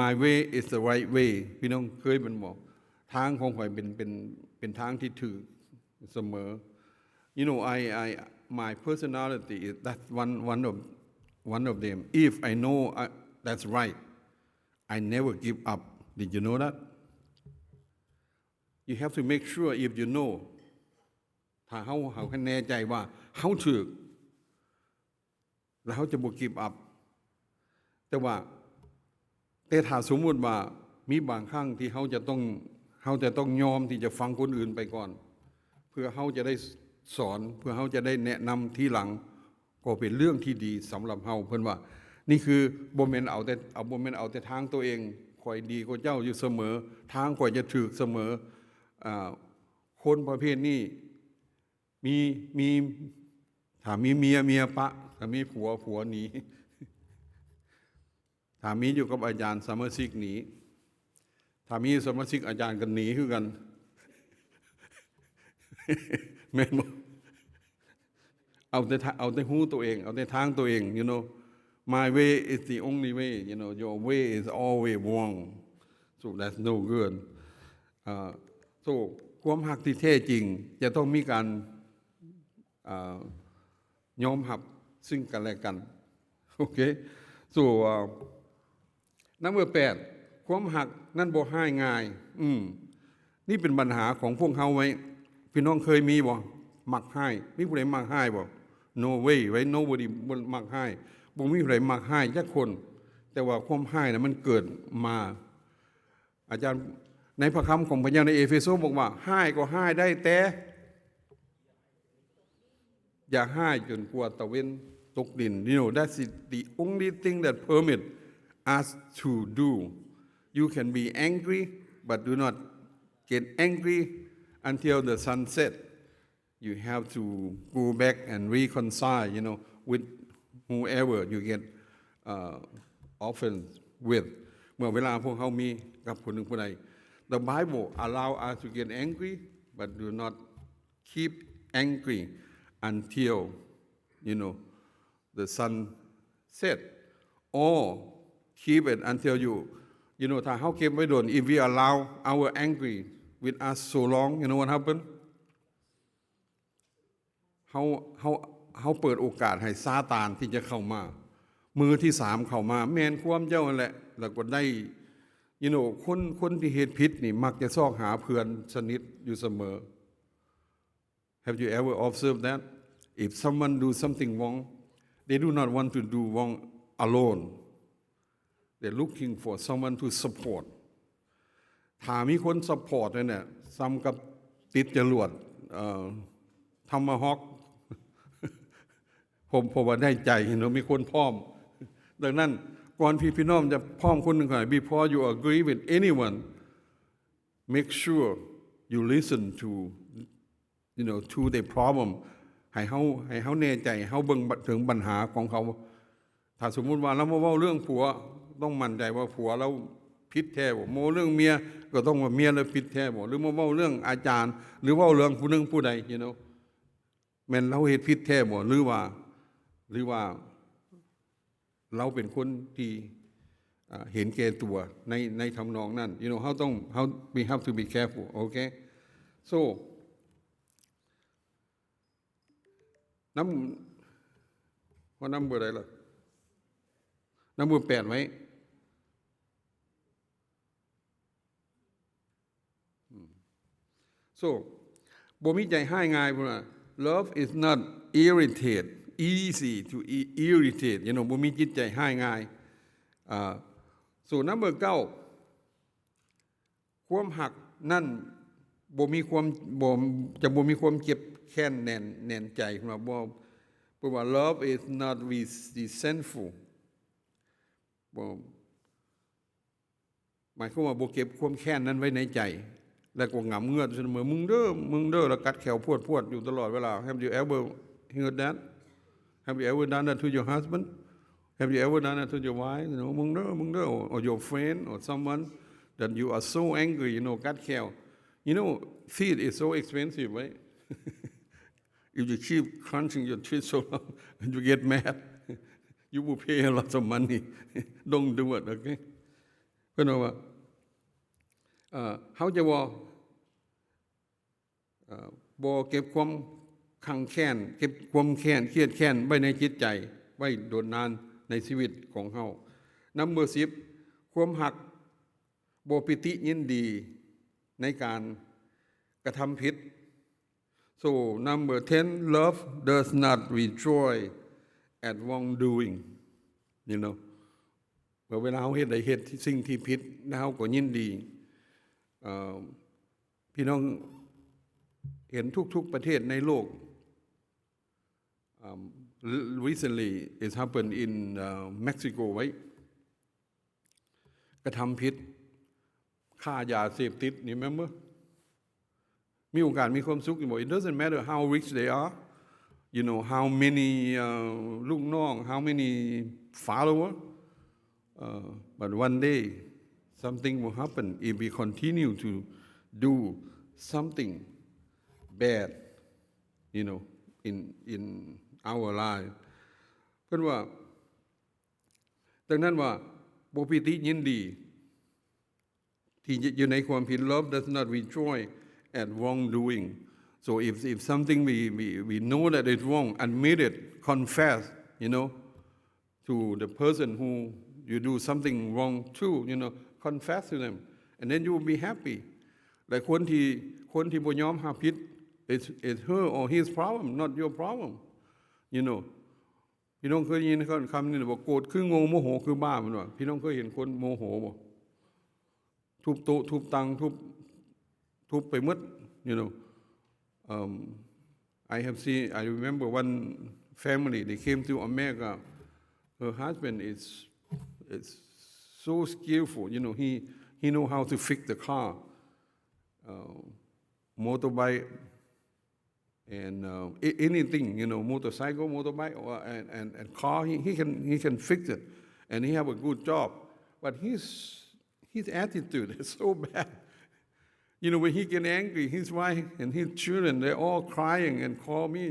my way is the right way พี่น้องเคยมันบอกทางของข่อยเป็นทางที่ถูกเสมอmy personality is that one of them if I know that's right I never give up did you know that you have to make sure if you know ถ้าเฮาแน่ใจว่าเฮาถูกแล้วเฮาจะบ่ give up แต่ถ้าสมมุติว่ามีบางครั้งที่เฮาจะต้องยอมที่จะฟังคนอื่นไปก่อนเพื่อเฮาจะได้สอนเพื่อเฮาจะได้แนะนำทีหลังก็เป็นเรื่องที่ดีสำหรับเฮาเพิ่นว่านี่คือบ่แม่นเอาแต่ทางตัวเองข่อยดีกว่าเจ้าอยู่เสมอทางข่อยจะถูกเสมอคนประเภทนี้มีถ้ามีเมียปะถ้ามีผัวหนีถ้ามีอยู่กับอาจารย์สมาชิกหนีถ้ามีสมาชิกอาจารย์กันหนีคือกันแม่นบ่เอาแต่ฮู้ตัวเองเอาแต่ทางตัวเองmy way is the only way your way is always wrong so that's no good so ความรักที่แท้จริงจะต้องมีการยอมรับซึ่งกันและกันโอเค so number 8ความรักนั้นบ่ให้ง่ายนี่เป็นปัญหาของพวกเฮาไว้พี่น้องเคยมีบ่มักให้มีผู้ใดมักให้บ่ no way right nobody บ่มักให้บ่มีผู้ใดมักให้จักคนแต่ว่าความให้น่ะมันเกิดมาอาจารย์ในพระคำของพระเจ้าในเอเฟโซบอกว่าให้ก็ให้ได้แต่อย่าให้จนกว่าตะเว้นตกดินthat's the only thing that permit us to do you can be angry but do not get angry until the sun set you have to go back and reconcile with whoever you get offense with เมื่อเวลาพวกเขามีกับคนหนึ่งผู้ใด The Bible allow us to get angry but do not keep angry until the sun set or keep it until you ถ้าเฮาเก็บไว้โดน if we allow our angry with us so long what happen เฮาเปิดโอกาสให้ซาตานที่จะเข้ามา มือที่3เข้ามาแม่นความเจ้านั่นแหละแล้วก็ได้คนที่เฮ็ดผิดนี่มักจะซอกหาเพื่อนสนิทอยู่เสมอ Have you ever observed that if someone do something wrong they do not want to do wrong alone they're looking for someone to support ถ้ามีคน support เนี่ยซ้ำกับติดจรวดทำมาฮอกผมว่าได้ใจมีคนพร้อมดังนั้นก่อนพี่น้องจะพร้อมคนหนึ่งก่อน before you agree with anyone make sure you listen to to the problem ให้เฮาแน่ใจเฮาเบิ่งถึงปัญหาของเขาถ้าสมมุติว่าเรามาเว้าเรื่องผัวต้องมั่นใจว่าผัวเราผิดแท้บ่โมเรื่องเมียก็ต้องว่าเมียเราผิดแท้บ่หรือมาเว้าเรื่องอาจารย์หรือเว้าเรื่องผู้หนึงผู้ใดแม่นเราเฮ็ดผิดแท้บ่หรือว่าเราเป็นคนที่เห็นแก่ตัวในทำนองนั้นwe have to be careful okay so น้ำเบอร์อะไรล่ะน้ำเบอร์8ไว้so บ่มีใจให้ง่ายพุ่นน่ะ love is not easy to irritate บ่มีจิตใจให้ง่ายso number 9ความหักนั่นบ่มีความเจ็บแค้นแน่นใจพุ่นว่าเพราะว่า love is not resentful บ่หมายความว่าบ่เก็บความแค้นนั้นไว้ในใจแล้วก็หงำเงือดเสมอมึงเด้อแล้วกัดแขวพวดอยู่ตลอดเวลา Have you ever heard that Have you ever done that to your husband Have you ever done that to your wife มึงเด้อ or your friend or someone that you are so angry กัดแขวfeed is so expensive right if you keep crunching your teeth so long and you get mad you will pay a lot of money don't do it okay เพิ่นว่าเฮาจะบ่เก็บความขังแค้นเก็บความเครียดแค้นไว้ในจิตใจไว้โดนนานในชีวิตของเฮา Number 10ความหักบ่ปิติยินดีในการกระทำผิด So number 10 love does not rejoice at wrongdoing เวลาเฮาเฮ็ดสิ่งที่ผิดเฮาก็ยินดีพี่น้องเห็นทุกๆประเทศในโลก recently it happened in Mexico ไว้กระทำผิดฆ่ายาเสพติดนี่แม่นบ่มีโอกาสมีความสุขอยู่บ่ It doesn't matter how rich they are how many ลูกน้อง how many followers but one day something will happen if we continue to do something bad in our life เพิ่นว่าดังนั้นว่าบ่ปิติยินดีที่อยู่ในความผิด love does not rejoice at wrongdoing so if something we know that is wrong admit it confess to the person who you do something wrong to confess to them and then you will be happy แต่คนที่บ่ยอมรับผิด it's her or his problem not your problemพี่น้องเคยยินคำนี้บ่โกรธคือโง่โมโหคือบ้ามันว่าพี่น้องเคยเห็นคนโมโหบ่ทุบโต๊ะทุบตังทุบไปหมดI remember one family they came to America her husband is so skillful he know how to fix the car motorbike and anything motorcycle motorbike or and car he can fix it and he have a good job but his attitude is so bad when he get angry his wife and his children they're all crying and call me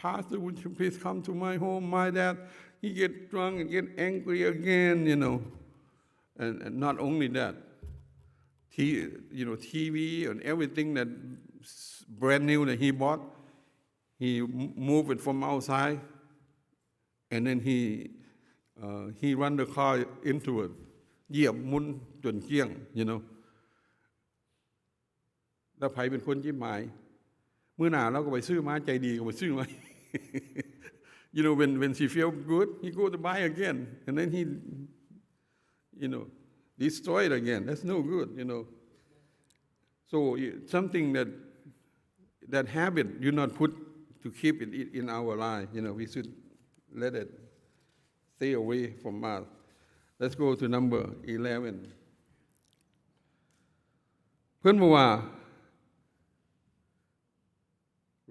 pastor would you please come to my home my dad he get drunk and get angry again and not only that TV and everything that brand new that he bought he moved it from outside and then he he run the car into it เหยียบมุนจนเกลี้ยง you know แล้วไผเป็นคนยิ้มหมายมื้อหน้าเราก็ไปซื้อมาใจดีก็ไปซื้อมา you know when she feel good he go to buy again and then he you know destroy it again that's no good you know so something that habit you not put to keep it in our life you know we should let it stay away from us let's go to number 11เพิ่นบอกว่า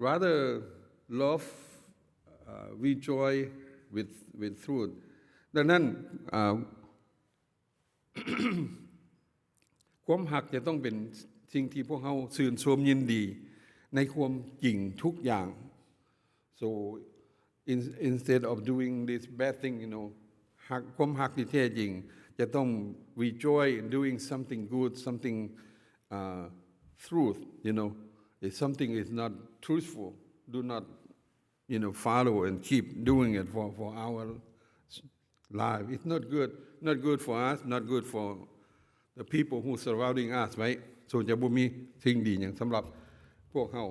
rather love rejoice with truth ดังนั้นความหักจะต้องเป็นสิ่งที่พวกเราชื่นชมยินดีในความจริงทุกอย่าง so instead of doing this bad thing you know หักความหักที่แท้จริงจะต้อง rejoice doing something good something truth you know if something is not truthful do not you know follow and keep doing it for our life it's not good for us not good for the people who surrounding us right so จะบ่มีสิ่งดีหยังสำหรับพวกเฮา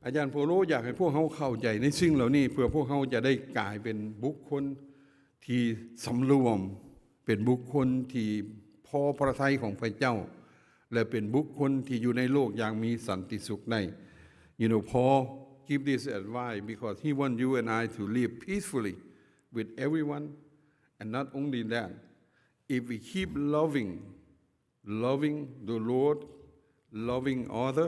อาจารย์โปโลอยากให้พวกเฮาเข้าใจในสิ่งเหล่านี้เพื่อพวกเฮาจะได้กลายเป็นบุคคลที่สำรวมเป็นบุคคลที่พอพระทัยของพระเจ้าและเป็นบุคคลที่อยู่ในโลกอย่างมีสันติสุขได้ you know Paul give this advice because he want you and I to live peacefully with everyone and not only that if we keep loving the Lord loving other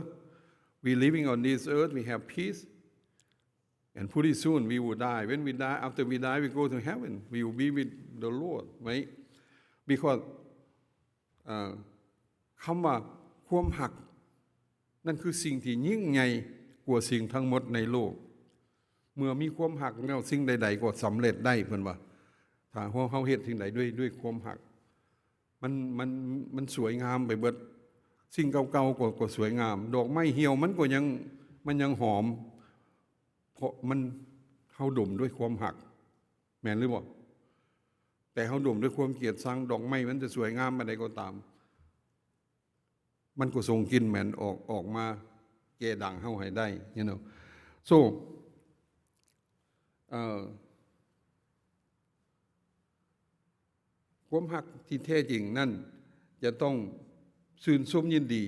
we living on this earth we have peace and pretty soon we will die when we die after we die we go to heaven we will be with the Lord right because คำว่าความหักนั่นคือสิ่งที่ยิ่งใหญ่กว่าสิ่งทั้งหมดในโลกเมื่อมีความหักแล้วสิ่งใดๆก็สำเร็จได้เพิ่นว่าถ้าเฮาเฮ็ดสิ่งใดด้วยความหักมันสวยงามไปเบิดสิ่งเก่าๆก็สวยงามดอกไม้เหี่ยวมันก็ยังหอมเพราะมันเฮาดมด้วยความหักแม่นหรือบ่แต่เฮาดมด้วยความเกลียดชังดอกไม้มันจะสวยงามปานใดก็ตามมันก็ส่งกลิ่นเหม็นออกมาแก้ดังเฮาให้ได้ you know so ความหักที่แท้จริงนั่นจะต้องชื่นชมยินดี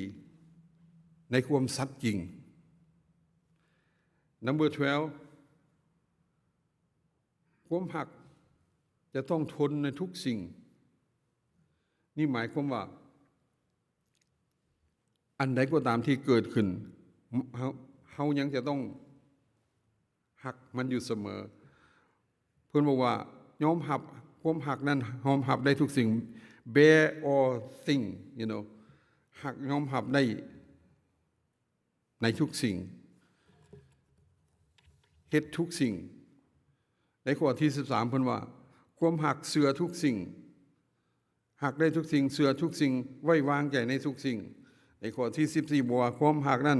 ในความสัตย์จริง number 12 ความหักจะต้องทนในทุกสิ่งนี่หมายความว่าอันใดก็ตามที่เกิดขึ้นเฮายังจะต้องหักมันอยู่เสมอเพิ่นบอกว่ายอมรับความหักนั้นยอมรับได้ทุกสิ่ง bear all thing you know หักยอมรับได้ในทุกสิ่งเฮ็ดทุกสิ่งในข้อที่13เพิ่นว่าความหักเชื่อทุกสิ่งหักได้ทุกสิ่งเชื่อทุกสิ่งไว้วางใจในทุกสิ่งในข้อที่14บอกว่าความหักนั้น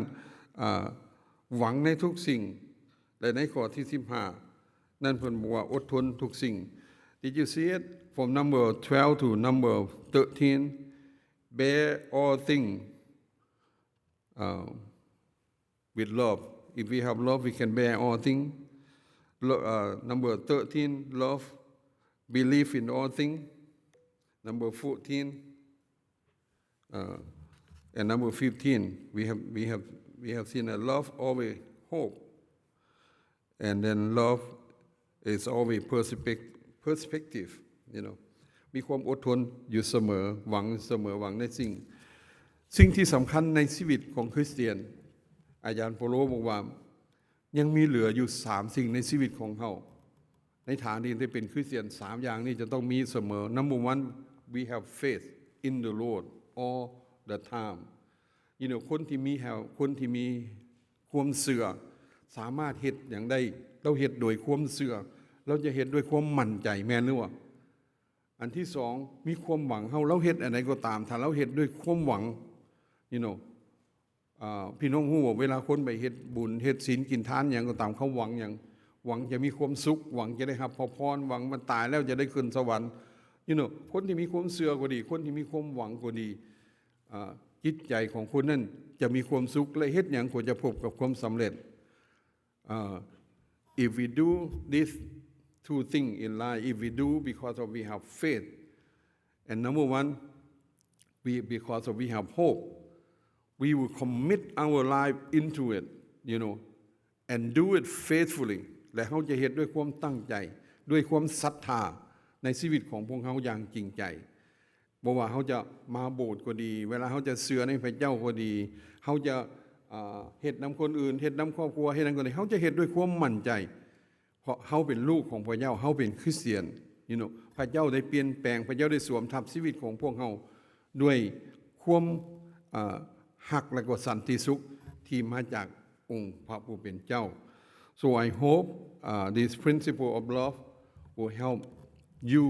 หวังในทุกสิ่งและในข้อที่15นั่นเพิ่นบอกว่าอดทนทุกสิ่ง Did you see it from number 12 to number 13 bear all things with love if we have love we can bear all things number 13 love believe in all things number 14 and number 15 we have seen that love always hope and then love is always perspective you know มีความอดทนอยู่เสมอหวังเสมอหวังในสิ่งที่สำคัญในชีวิตของคริสเตียนอาจารย์โปโลบอกว่ายังมีเหลืออยู่3สิ่งในชีวิตของเฮาในฐานที่ได้เป็นคริสเตียน3อย่างนี้จะต้องมีเสมอ Number 1 we have faith in the Lord all the time you know คนที่มีความเชื่อสามารถเฮ็ดอย่างใดเราเฮ็ดโดยความเชื่อเราจะเฮ็ดด้วยความมั่นใจแม่นหรือว่าอันที่2มีความหวังเราเฮ็ดอันใดก็ตามถ้าเราเฮ็ดด้วยความหวัง you know พี่น้องฮู้ว่าเวลาคนไปเฮ็ดบุญเฮ็ดศีลกินทานหยังก็ตามเขาหวังหยัง หวังจะมีความสุขหวังจะได้รับพระพรหวังมันตายแล้วจะได้ขึ้นสวรรค์คนที่มีความเชื่อก็ดีคนที่มีความหวังก็ดีจิตใจของคนนั้นจะมีความสุขและเฮ็ดหยังก็จะพบกับความสำเร็จif we do this two things in life if we do because of we have faith and number one because of we have hope we will commit our life into it and do it faithfully และเฮาจะเฮ็ดด้วยความตั้งใจด้วยความศรัทธาในชีวิตของพวกเฮาอย่างจริงใจบ่ว่าเฮาจะมาโบสถ์ก็ดีเวลาเฮาจะเชื่อในพระเจ้าก็ดีเฮาจะเฮ็ดนำคนอื่นเฮ็ดนำครอบครัวเฮ็ดนำคนอื่นเฮาจะเฮ็ดด้วยความมั่นใจเพราะเฮาเป็นลูกของพระเจ้าเฮาเป็นคริสเตียนพระเจ้าได้เปลี่ยนแปลงพระเจ้าได้สวมทับชีวิตของพวกเฮาด้วยความฮักและก็สันติสุขที่มาจากองค์พระผู้เป็นเจ้า So I hope this principle of love will help you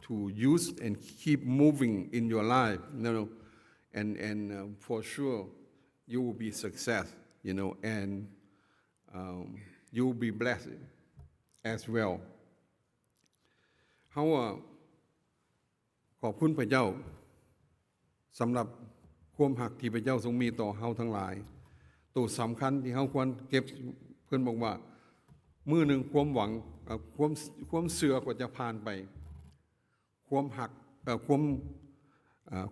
to use and keep moving in your life and for sure you will be success and you will be blessed as well เฮาขอบคุณพระเจ้าสำหรับความหักที่พระเจ้าทรงมีต่อเฮาทั้งหลายตัวสำคัญที่เฮาควรเก็บเพิ่นบอกว่ามื้อนึงความหวังความเชื่อก็จะผ่านไปความหักค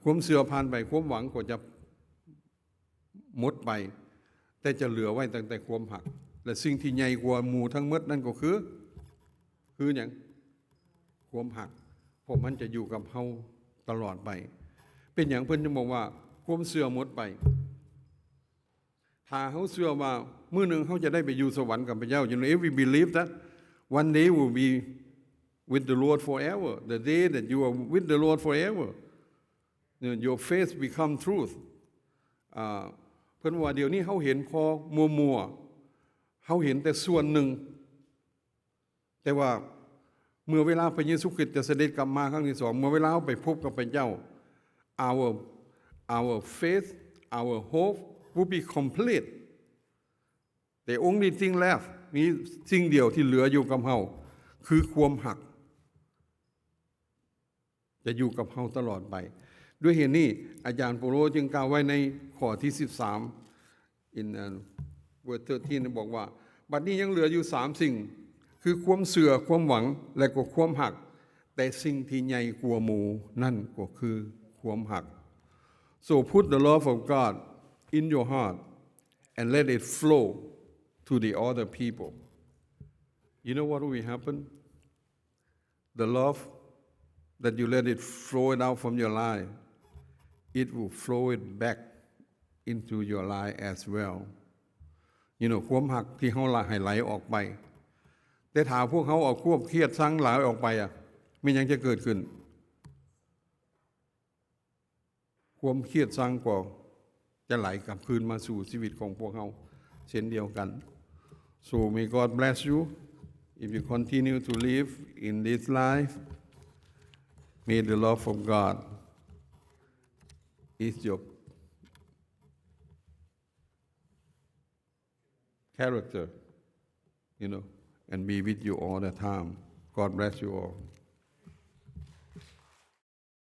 วามเชื่อผ่านไปความหวังก็จะหมดไปแต่จะเหลือไว้ตั้งแต่ความหักและสิ่งที่ใหญ่กว่าหมู่ทั้งหมดนั่นก็คือหยังความหักเพราะมันจะอยู่กับเฮาตลอดไปเป็นหยังเพิ่นจะบอกว่าความเชื่อหมดไปถ้าเฮาเชื่อว่ามื้อนึงเฮาจะได้ไปอยู่สวรรค์กับพระเจ้าif we believe that one day will be with the Lord forever the day that you are with the Lord forever your faith become truth เพิ่นว่าเดี๋ยวนี้เฮาเห็นพอมัวๆเฮาเห็นแต่ส่วนหนึ่งแต่ว่าเมื่อเวลาพระเยซูคริสต์จะเสด็จกลับมาครั้งที่2เมื่อเวลาไปพบกับพระเจ้าour faith our hope will be complete the only thing left มีสิ่งเดียวที่เหลืออยู่กับเฮาคือความหักจะอยู่กับเฮาตลอดไปด้วยเหตุนี้อาจารย์เปาโลจึงกล่าวไว้ในข้อที่13 in verse 13บอกว่าบัดนี้ยังเหลืออยู่3สิ่งคือความเชื่อความหวังและก็ความหักแต่สิ่งที่ใหญ่กว่าหมู่นั่นก็คือความหัก So put the love of God in your heart and let it flow to the other people. You know what will happen? The love that you let it flow it out from your life, it will flow it back into your life as well. ความหักที่เฮาให้ไหลออกไปแต่ถ้าพวกเฮาเอาความเครียดชังไหลออกไปมีหยังจะเกิดขึ้นความเครียดชังก็จะไหลกลับคืนมาสู่ชีวิตของพวกเฮาเช่นเดียวกัน So may God bless you if you continue to live in this life may the love of God is your character and be with you all the time God bless you all